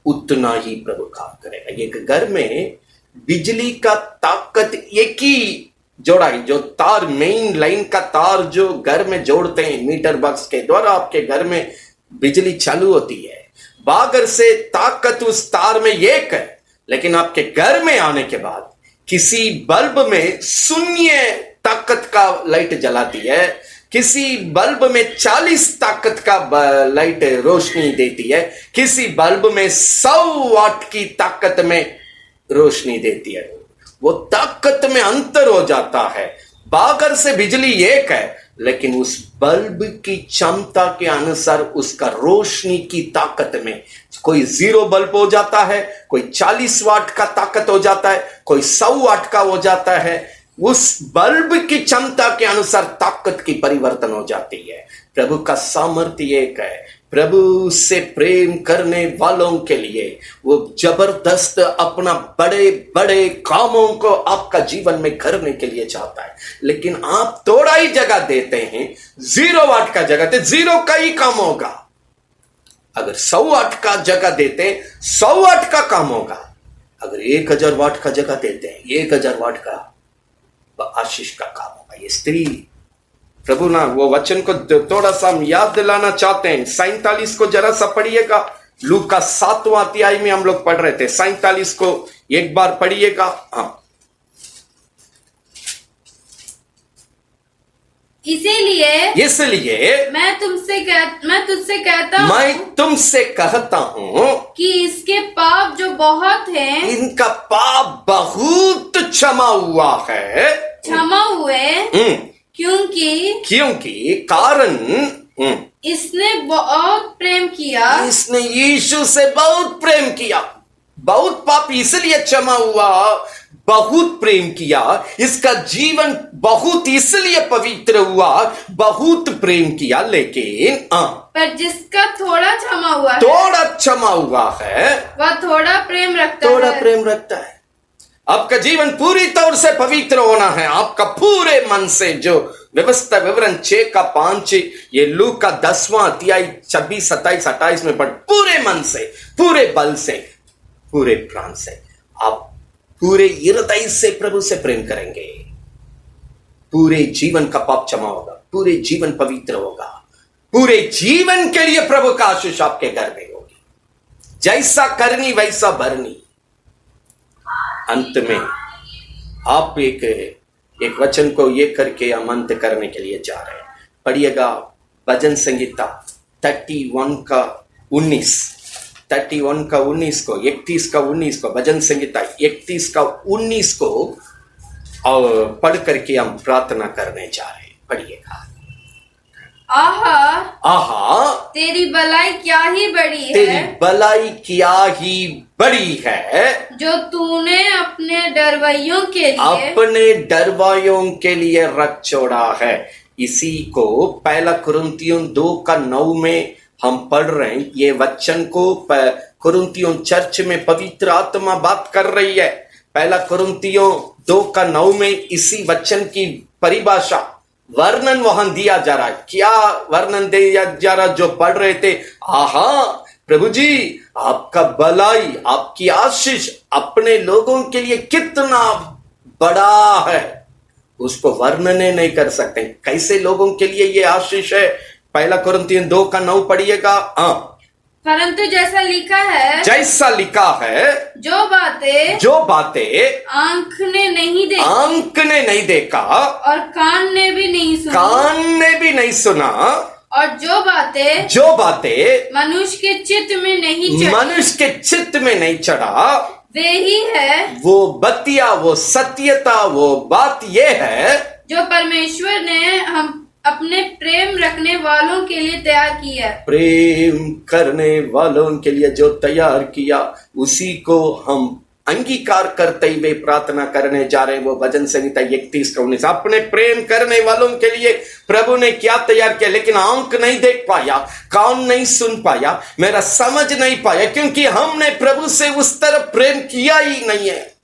उतना ही प्रभु काम करेगा। एक घर में बिजली का ताकत एक ही जोड़ा है, जो तार, मेन लाइन का तार जो घर में जोड़ते हैं, मीटर बॉक्स के द्वारा आपके घर में बिजली चालू होती है। बागर से ताकत उस तार में एक है, लेकिन आपके घर में आने के बाद किसी बल्ब में शून्य ताकत का लाइट जलाती है, किसी बल्ब में 40 ताकत का लाइट रोशनी देती है, किसी बल्ब में 100 वाट की ताकत में रोशनी देती है। वो ताकत में अंतर हो जाता है। बागर से बिजली एक है, लेकिन उस बल्ब की क्षमता के अनुसार उसका रोशनी की ताकत में कोई 0 बल्ब हो जाता है, कोई 40 वाट का ताकत हो जाता है, कोई 100 वाट का हो जाता है। उस बल्ब की क्षमता के अनुसार ताकत की परिवर्तन हो जाती है। प्रभु का सामर्थ्य एक है। प्रभु से प्रेम करने वालों के लिए वो जबरदस्त अपना बड़े बड़े कामों को आपका जीवन में करने के लिए चाहता है, लेकिन आप थोड़ा ही जगह देते हैं। 0 वाट का जगह देते, 0 का ही काम होगा। अगर 100 वाट का जगह देते, 100 वाट का काम होगा। अगर 1000 वाट का जगह देते हैं, 1000 वाट का आशीष का काम होगा। ये स्त्री प्रभु ना वो वचन को थोड़ा सा हम याद दिलाना चाहते हैं। 47 को जरा सा पढ़िएगा। लूका का 7वां अध्याय में हम लोग पढ़ रहे थे। 47 को एक बार पढ़िएगा। हाँ, इसलिए मैं तुझसे कहता हूं कि इसके पाप जो बहुत हैं, इनका पाप बहुत क्षमा हुए। क्योंकि कारण इसने बहुत प्रेम किया। इसने यीशु से बहुत प्रेम किया। बहुत पाप इसलिए क्षमा हुआ, बहुत प्रेम किया। इसका जीवन बहुत इसलिए पवित्र हुआ, बहुत प्रेम किया। लेकिन पर जिसका थोड़ा क्षमा हुआ है वह थोड़ा प्रेम रखता है। आपका जीवन पूरी तौर से पवित्र होना है। आपका पूरे मन से, जो व्यवस्था विवरण 6 का 5, ये लूका का 10वां अध्याय 26, 27, 28 में पढ़, पूरे मन से, पूरे बल से, पूरे प्राण से, आप पूरे हृदय से प्रभु से प्रेम करेंगे। पूरे जीवन का पाप क्षमा होगा, पूरे जीवन पवित्र होगा, पूरे जीवन के लिए प्रभु का आशीष आपके घर में होगी। जैसा करनी वैसा भरनी। अंत में आप एक वचन को ये करके हम अंत करने के लिए जा रहे हैं। पढ़िएगा भजन संगीता 31 का 19 को 31 का 19 को, भजन संगीता 31 का 19 को और पढ़ करके हम प्रार्थना करने जा रहे हैं। पढ़िएगा। आहा तेरी भलाई क्या ही बड़ी है, तेरी भलाई क्या ही बड़ी है, जो तूने अपने डरवाइयों के लिए रख छोड़ा है। इसी को 1 कुरिन्थियों 2 का 9 में हम पढ़ रहे हैं। ये वचन को कुरिन्थियों चर्च में पवित्र आत्मा बात कर रही है। 1 कुरिन्थियों 2 का 9 में इसी वचन की परिभाषा, वर्णन वहां दिया जा रहा है। क्या वर्णन दिया जा रहा, जो पढ़ रहे थे? आहा प्रभु जी, आपका भलाई, आपकी आशीष अपने लोगों के लिए कितना बड़ा है, उसको वर्णन नहीं कर सकते। कैसे लोगों के लिए ये आशीष है? 1 कुरिन्थियों 2 का 9 पढ़िएगा। परंतु जैसा लिखा है, जो बातें आंख ने नहीं देखा और कान ने भी नहीं सुना, और जो बातें मनुष्य के चित्त में नहीं चढ़ा, वे ही है वो बतिया, वो सत्यता, वो बात ये है जो परमेश्वर ने हम अपने प्रेम रखने वालों के लिए तैयार किया। प्रेम करने वालों के लिए जो तैयार किया, उसी को हम अंगीकार करते हुए प्रार्थना करने जा रहे हैं। वो भजन संगीता 31 का 19। अपने प्रेम करने वालों के लिए प्रभु ने क्या तैयार किया, लेकिन आंख नहीं देख पाया, कान नहीं सुन पाया, मेरा समझ नहीं पाया, क्योंकि हमने प्रभु से उस तरह प्रेम किया ही नहीं है।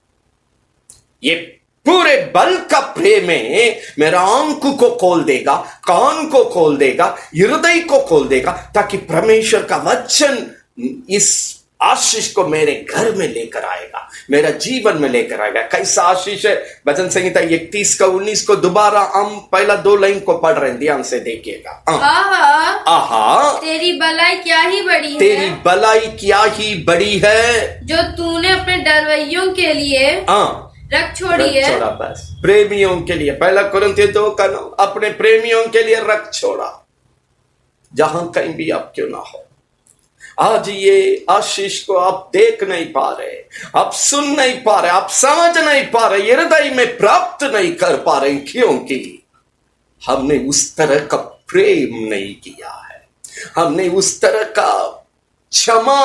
ये पूरे बल का प्रेम है, मेरा आंख को खोल देगा, कान को खोल देगा, हृदय को खोल देगा, ताकि परमेश्वर का वचन इस आशीष को मेरे घर में लेकर आएगा, मेरा जीवन में लेकर आएगा। कैसा आशीष है? भजन संगीता 31 का 19 को दोबारा हम पहला 2 लाइन को पढ़ रहे हैं, ध्यान से देखिएगा। आहा तेरी भलाई क्या ही बड़ी है, तेरी भलाई क्या ही बड़ी है, जो तूने अपने डरवैयों के लिए रख छोड़ी है। बस प्रेमियों के लिए 1 कुरिन्थियों 2 का 9, अपने प्रेमियों के लिए रख छोड़ा, जहां कहीं भी आप क्यों ना हो। आज ये आशीष को आप देख नहीं पा रहे, आप सुन नहीं पा रहे, आप समझ नहीं पा रहे, हृदय में प्राप्त नहीं कर पा रहे, क्योंकि हमने उस तरह का प्रेम नहीं किया है, हमने उस तरह का क्षमा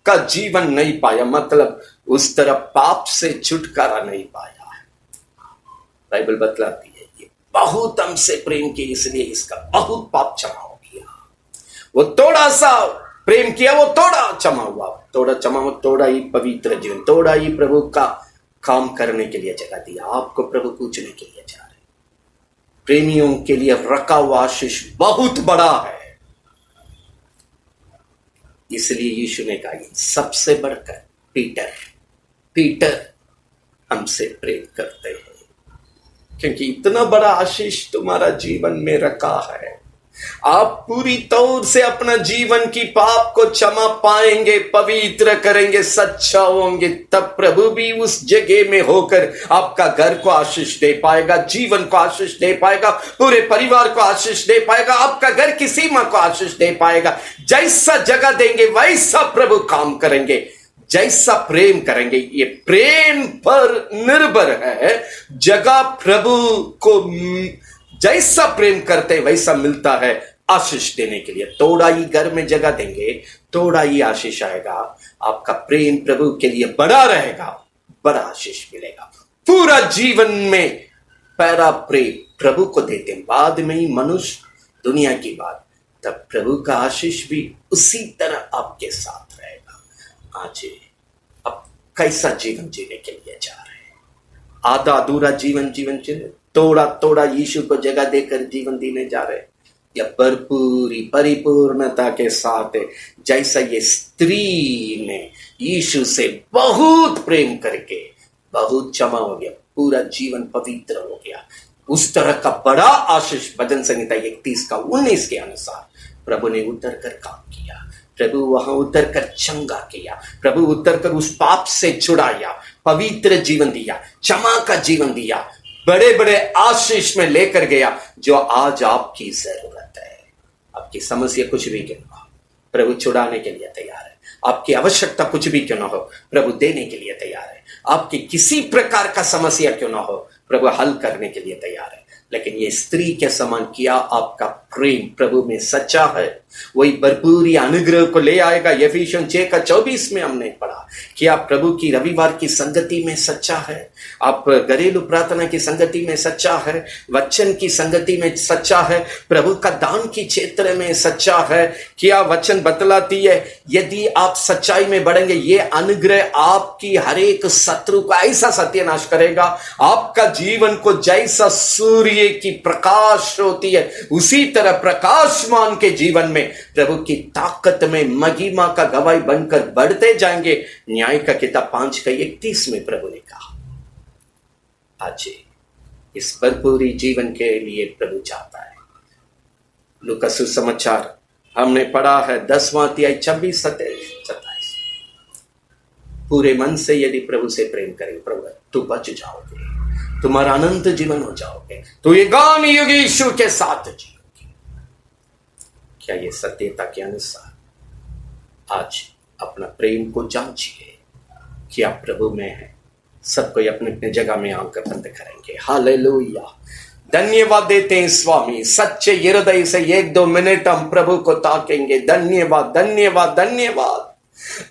का जीवन नहीं पाया, मतलब उस तरह पाप से छुटकारा नहीं पाया है। बाइबल बतलाती है ये बहुत हमसे प्रेम किया, इसलिए इसका बहुत पाप क्षमा हो गया। वो थोड़ा सा प्रेम किया, वो थोड़ा क्षमा हुआ, थोड़ा ही पवित्र जीवन, थोड़ा ही प्रभु का काम करने के लिए जगह दिया। आपको प्रभु पूछने के लिए जा रहे, प्रेमियों के लिए रखा हुआ आशीष बहुत बड़ा है। इसलिए यीशु ने कहा सबसे बढ़कर पीटर है, पीटर हमसे प्रेम करते हैं, क्योंकि इतना बड़ा आशीष तुम्हारा जीवन में रखा है। आप पूरी तौर से अपना जीवन की पाप को क्षमा पाएंगे, पवित्र करेंगे, सच्चा होंगे, तब प्रभु भी उस जगह में होकर आपका घर को आशीष दे पाएगा, जीवन को आशीष दे पाएगा, पूरे परिवार को आशीष दे पाएगा, आपका घर की सीमा को आशीष दे पाएगा। जैसा जगह देंगे वैसा प्रभु काम करेंगे, जैसा प्रेम करेंगे। ये प्रेम पर निर्भर है। जगह प्रभु को जैसा प्रेम करते वैसा मिलता है आशीष देने के लिए। थोड़ा ही घर में जगह देंगे, थोड़ा ही आशीष आएगा। आपका प्रेम प्रभु के लिए बड़ा रहेगा, बड़ा आशीष मिलेगा। पूरा जीवन में पहला प्रेम प्रभु को देते हैं, बाद में ही मनुष्य, दुनिया की बात, तब प्रभु का आशीष भी उसी तरह आपके साथ रहेगा। आज अब कैसा जीवन जीने के लिए जा रहे हैं? आधा अधूरा जीवन जीने, थोड़ा थोड़ा यीशु को जगह देकर जीवन जीने जा रहे हैं, या भरपूरी परिपूर्णता के साथ, जैसा ये स्त्री ने यीशु से बहुत प्रेम करके बहुत क्षमा हो गया, पूरा जीवन पवित्र हो गया, उस तरह का बड़ा आशीष भजन संहिता 31 का 19 के अनुसार प्रभु ने उतर कर काम किया। प्रभु वहां उतर कर चंगा किया, प्रभु उतर कर उस पाप से छुड़ाया, पवित्र जीवन दिया, क्षमा का जीवन दिया, बड़े बड़े आशीष में लेकर गया, जो आज आपकी जरूरत है। आपकी समस्या कुछ भी क्यों ना हो, प्रभु छुड़ाने के लिए तैयार है। आपकी आवश्यकता कुछ भी क्यों ना हो, प्रभु देने के लिए तैयार है। आपकी किसी प्रकार का समस्या क्यों ना हो, प्रभु हल करने के लिए तैयार है। लेकिन ये स्त्री के समान किया आपका प्रेम प्रभु में सच्चा है, वही भरपूरी अनुग्रह को ले आएगा। यफिसियों 6 का 24 में हमने पढ़ा कि आप प्रभु की रविवार की संगति में सच्चा है, आप घरेलू प्रार्थना की संगति में सच्चा है, वचन की संगति में सच्चा है, प्रभु का दान की क्षेत्र में सच्चा है। क्या वचन बतलाती है, यदि आप सच्चाई में बढ़ेंगे, ये अनुग्रह आपकी हर एक शत्रु का ऐसा सत्यानाश करेगा। आपका जीवन को जैसा सूर्य की प्रकाश होती है, उसी तरह प्रकाशमान के जीवन में प्रभु की ताकत में महिमा का गवाही बनकर बढ़ते जाएंगे। न्याय का किताब 5 का 31 में प्रभु ने कहा। आज इस भरपूरी जीवन के लिए प्रभु चाहता है। लूका सुसमाचार हमने पढ़ा है 10वां अध्याय 26-27। पूरे मन से यदि प्रभु से प्रेम करें, प्रभु तू बच जाओगे, तुम्हारा अनंत जीवन हो जाओगे, तो ये गान युग यीशु के साथ जीओगे। क्या ये सत्यता के अनुसार आज अपना प्रेम को जांचिए कि आप प्रभु में हैं। सब कोई अपने अपने जगह में आकर बंद करेंगे। हालेलुया, धन्यवाद देते हैं स्वामी। सच्चे हृदय से 1-2 मिनट हम प्रभु को ताकेंगे। धन्यवाद धन्यवाद धन्यवाद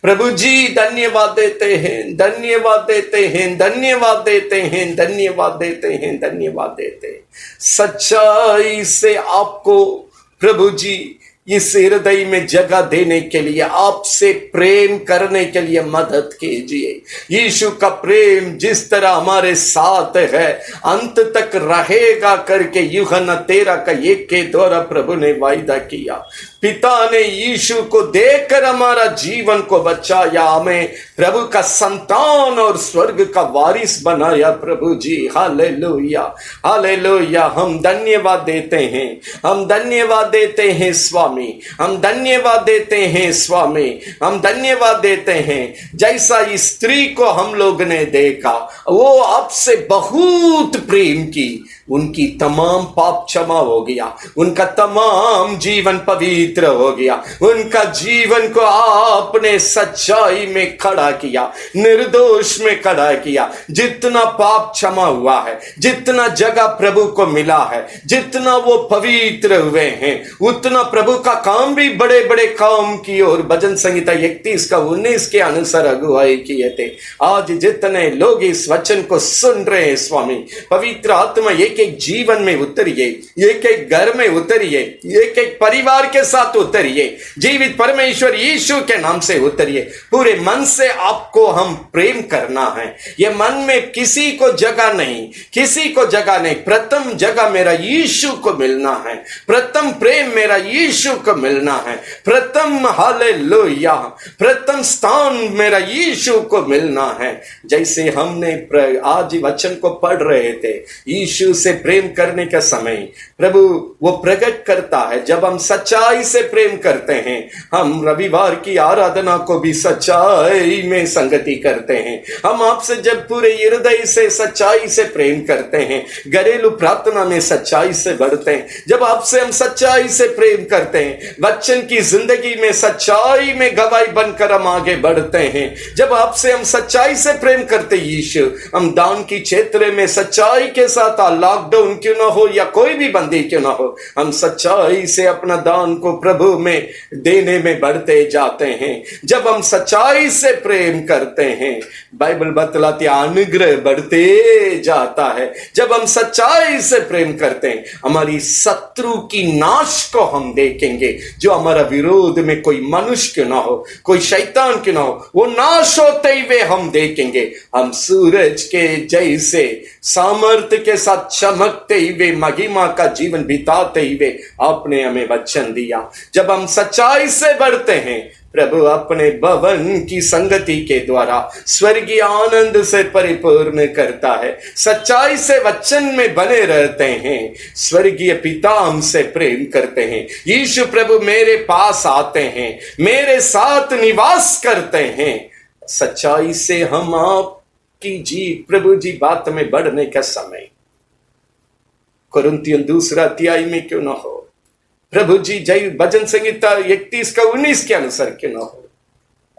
प्रभु जी, धन्यवाद देते हैं, धन्यवाद देते हैं, धन्यवाद देते हैं, धन्यवाद देते हैं, धन्यवाद देते हैं। सच्चाई से आपको प्रभु जी इस हृदय में जगह देने के लिए, आपसे प्रेम करने के लिए मदद कीजिए। यीशु का प्रेम जिस तरह हमारे साथ है, अंत तक रहेगा करके यूहन्ना 13 का 1 के द्वारा प्रभु ने वायदा किया। पिता ने यीशु को देकर हमारा जीवन को बचाया, हमें प्रभु का संतान और स्वर्ग का वारिस बनाया। प्रभु जी हालेलुया हालेलुया, हम धन्यवाद देते हैं, हम धन्यवाद देते हैं स्वामी, हम धन्यवाद देते हैं स्वामी, हम धन्यवाद देते हैं। जैसा इस स्त्री को हम लोग ने देखा, वो आपसे बहुत प्रेम की, उनकी तमाम पाप क्षमा हो गया, उनका तमाम जीवन पवित्र हो गया, उनका जीवन को आपने सच्चाई में खड़ा किया, निर्दोष में खड़ा किया। जितना पाप क्षमा हुआ है, जितना जगह प्रभु को मिला है, जितना वो पवित्र हुए हैं, उतना प्रभु का काम भी बड़े बड़े काम किए और भजन संहिता 31 का 19 के अनुसार अगुवाई किए थे। आज जितने लोग इस वचन को सुन रहे हैं स्वामी, पवित्र आत्मा एक एक जीवन में उतरिए, एक एक घर में उतरिए, एक एक परिवार के साथ उतरिए, जीवित परमेश्वर यीशु के नाम से उतरिए। पूरे मन से आपको हम प्रेम करना है। ये मन में किसी को जगह नहीं, किसी को जगह नहीं। प्रथम जगह मेरा यीशु को मिलना है, प्रथम प्रेम मेरा यीशु को मिलना है, प्रथम हालेलुया, प्रथम स्थान मेरा यीशु को मिलना है। जैसे हमने आज वचन को पढ़ रहे थे, यीशु से प्रेम करने का समय प्रभु वो प्रकट करता है। जब हम सच्चाई से प्रेम करते हैं, हम रविवार की आराधना को भी सच्चाई में संगति करते हैं। हम आपसे जब पूरे हृदय से सच्चाई से प्रेम करते हैं, घरेलू प्रार्थना में सच्चाई से बढ़ते हैं। जब आपसे हम सच्चाई से प्रेम करते हैं, वचन की जिंदगी में सच्चाई में गवाही बनकर हम आगे बढ़ते हैं। जब आपसे हम सच्चाई से प्रेम करते यीशु, हम दान की क्षेत्र में सच्चाई के साथ, लॉकडाउन क्यों ना हो या कोई भी बंदी क्यों ना हो, हम सच्चाई से अपना दान को प्रभु में देने में बढ़ते जाते हैं। जब हम सच्चाई से प्रेम करते हैं, बाइबल बतलाती अनुग्रह बढ़ते जाता है। जब हम सच्चाई से प्रेम करते हैं, हमारी शत्रु की नाश को हम देखेंगे। जो हमारा विरोध में कोई मनुष्य क्यों ना हो, कोई शैतान क्यों ना हो, वो नाश होते हुए हम देखेंगे। हम सूरज के जैसे सामर्थ्य के साथ चमकते हुए महिमा का जीवन बिताते हुए आपने हमें वचन दिया। जब हम सच्चाई से बढ़ते हैं, प्रभु अपने भवन की संगति के द्वारा स्वर्गीय आनंद से परिपूर्ण करता है। सच्चाई से वचन में बने रहते हैं, स्वर्गीय पिता हमसे प्रेम करते हैं। यीशु प्रभु मेरे पास आते हैं, मेरे साथ निवास करते हैं। सच्चाई से हम आपकी जी प्रभु जी बात में बढ़ने का समय कुरिन्थियों 2 अध्याय में क्यों ना हो, प्रभु जी जय भजन संहिता 31 का 19 के अनुसार क्यों ना हो,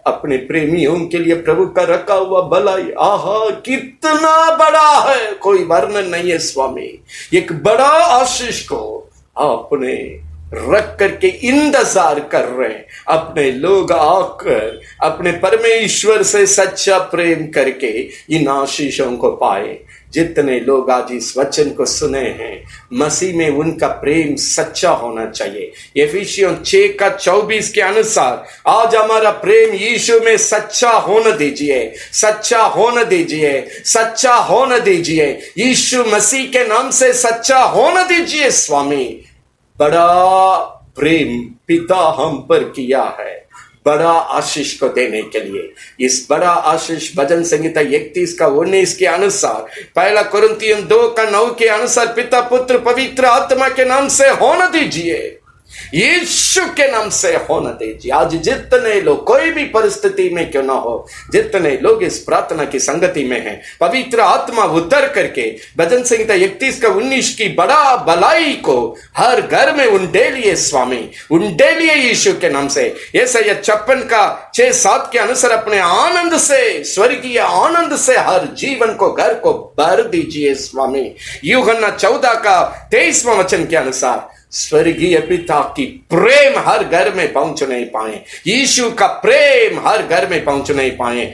अपने प्रेमियों के लिए प्रभु का रखा हुआ भलाई आहा कितना बड़ा है, कोई वर्णन नहीं है स्वामी। एक बड़ा आशीष को आपने रख करके इंतजार कर रहे हैं। अपने लोग आकर अपने परमेश्वर से सच्चा प्रेम करके इन आशीषों को पाए। जितने लोग आज इस वचन को सुने हैं, मसीह में उनका प्रेम सच्चा होना चाहिए। एफिसियों 6 का 24 के अनुसार आज हमारा प्रेम यीशु में सच्चा होने दीजिए, सच्चा होने दीजिए, सच्चा होने दीजिए। यीशु मसीह के नाम से सच्चा होने दीजिए स्वामी। बड़ा प्रेम पिता हम पर किया है, बड़ा आशीष को देने के लिए। इस बड़ा आशीष भजन संहिता 31 का 19 के अनुसार, 1 कुरिन्थियों 2 का 9 के अनुसार पिता पुत्र पवित्र आत्मा के नाम से होने दीजिए, यीशु के नाम से होने दीजिए। आज जितने लोग कोई भी परिस्थिति में क्यों ना हो, जितने लोग इस प्रार्थना की संगति में हैं, पवित्र आत्मा उतर करके भजन संहिता 31 का 19 की बड़ा भलाई को हर घर में उंडेलिए स्वामी, उंडेलिए यीशु के नाम से। यशायाह 56 का 6-7 के अनुसार अपने आनंद से, स्वर्गीय आनंद से हर जीवन को, घर को भर दीजिए स्वामी। यूहन्ना 14 का 23वां वचन के अनुसार स्वर्गीय पिता की प्रेम हर घर में पहुंच नहीं पाए, यीशु का प्रेम हर घर में पहुंच नहीं पाए।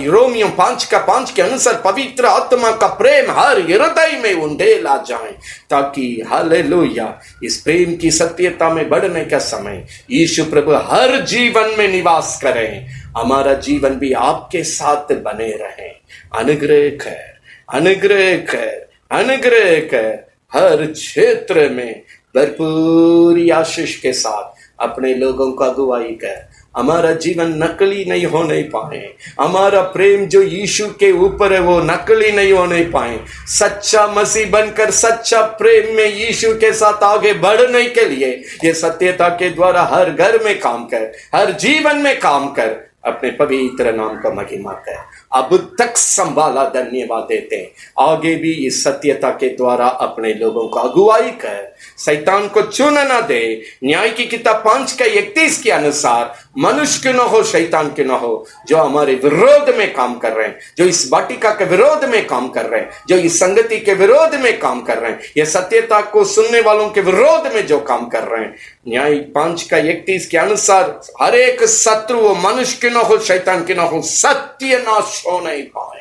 रोमियो 5 का 5 के अनुसार पवित्र आत्मा का प्रेम हर हृदय में उंडेला जाए, ताकि हालेलुया इस प्रेम की सत्यता में बढ़ने का समय यीशु प्रभु हर जीवन में निवास करें। हमारा जीवन भी आपके साथ बने रहे। अनुग्रह कर, अनुग्रह कर, अनुग्रह कर। हर क्षेत्र में भरपूरी आशीष के साथ अपने लोगों का अगुवाई कर। हमारा जीवन नकली नहीं होने पाए, हमारा प्रेम जो यीशु के ऊपर है वो नकली नहीं होने पाए। सच्चा मसीह बनकर सच्चा प्रेम में यीशु के साथ आगे बढ़ने के लिए ये सत्यता के द्वारा हर घर में काम कर, हर जीवन में काम कर। अपने पवित्र नाम का महिमा कर। अब तक संभाला, धन्यवाद देते हैं। आगे भी इस सत्यता के द्वारा अपने लोगों को अगुवाई कर, शैतान को चुन न दे। न्याय की किताब 5 का 31 के अनुसार मनुष्य क्यों न हो, शैतान क्यों न हो, जो हमारे विरोध में काम कर रहे हैं, जो इस वाटिका के विरोध में काम कर रहे हैं, जो इस संगति के विरोध में काम कर रहे हैं, ये सत्यता को सुनने वालों के विरोध में जो काम कर रहे हैं, न्याय 5 का 31 के अनुसार हर एक शत्रु वो मनुष्य क्यों न हो, शैतान क्यों न हो, सत्य नाश हो नहीं पाए।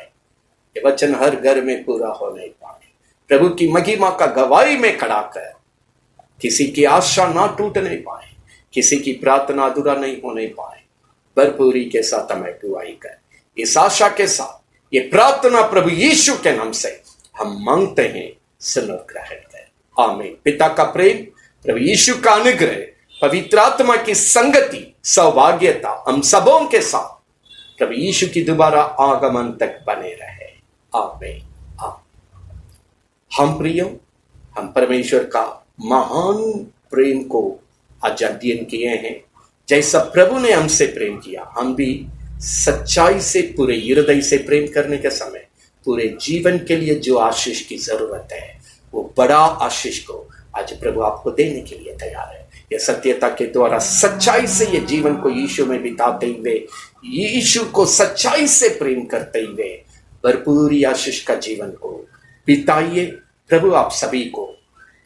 ये वचन हर घर में पूरा हो नहीं पाए। प्रभु की महिमा का गवाही में खड़ा कर, किसी की आशा ना टूटने पाए, किसी की प्रार्थना अधूरा नहीं होने पाए, भरपूरी के साथ हमें अगुवाई कर। इस आशा के साथ ये प्रार्थना प्रभु यीशु के नाम से हम मांगते हैं, सुन और ग्रहण कर। आमीन। पिता का प्रेम, प्रभु यीशु का अनुग्रह, पवित्र आत्मा की संगति, सौभाग्यता हम सबों के साथ प्रभु यीशु की दोबारा आगमन तक बने रहे। आमीन। हम प्रियो, हम परमेश्वर का महान प्रेम को आज अध्ययन किए हैं। जैसा प्रभु ने हमसे प्रेम किया, हम भी सच्चाई से, पूरे हृदय से प्रेम करने के समय पूरे जीवन के लिए जो आशीष की जरूरत है, वो बड़ा आशीष को आज प्रभु आपको देने के लिए तैयार है। ये सत्यता के द्वारा सच्चाई से ये जीवन को यीशु में बिताते हुए, यीशु को सच्चाई से प्रेम करते हुए भरपूरी आशीष का जीवन को बिताइए। प्रभु आप सभी को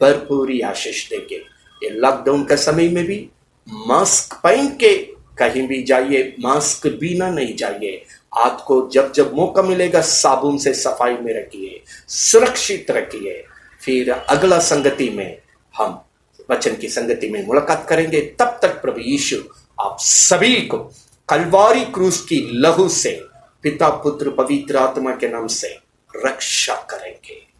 भरपूरी आशीष देंगे। ये लॉकडाउन का समय में भी मास्क पहन के कहीं भी जाइए, मास्क बिना नहीं जाइए। हाथ को जब जब मौका मिलेगा साबुन से सफाई में रखिए, सुरक्षित रखिए। फिर अगला संगति में हम वचन की संगति में मुलाकात करेंगे। तब तक प्रभु यीशु आप सभी को कलवारी क्रूस की लहू से पिता, पुत्र, पवित्र आत्मा के नाम से रक्षा करेंगे।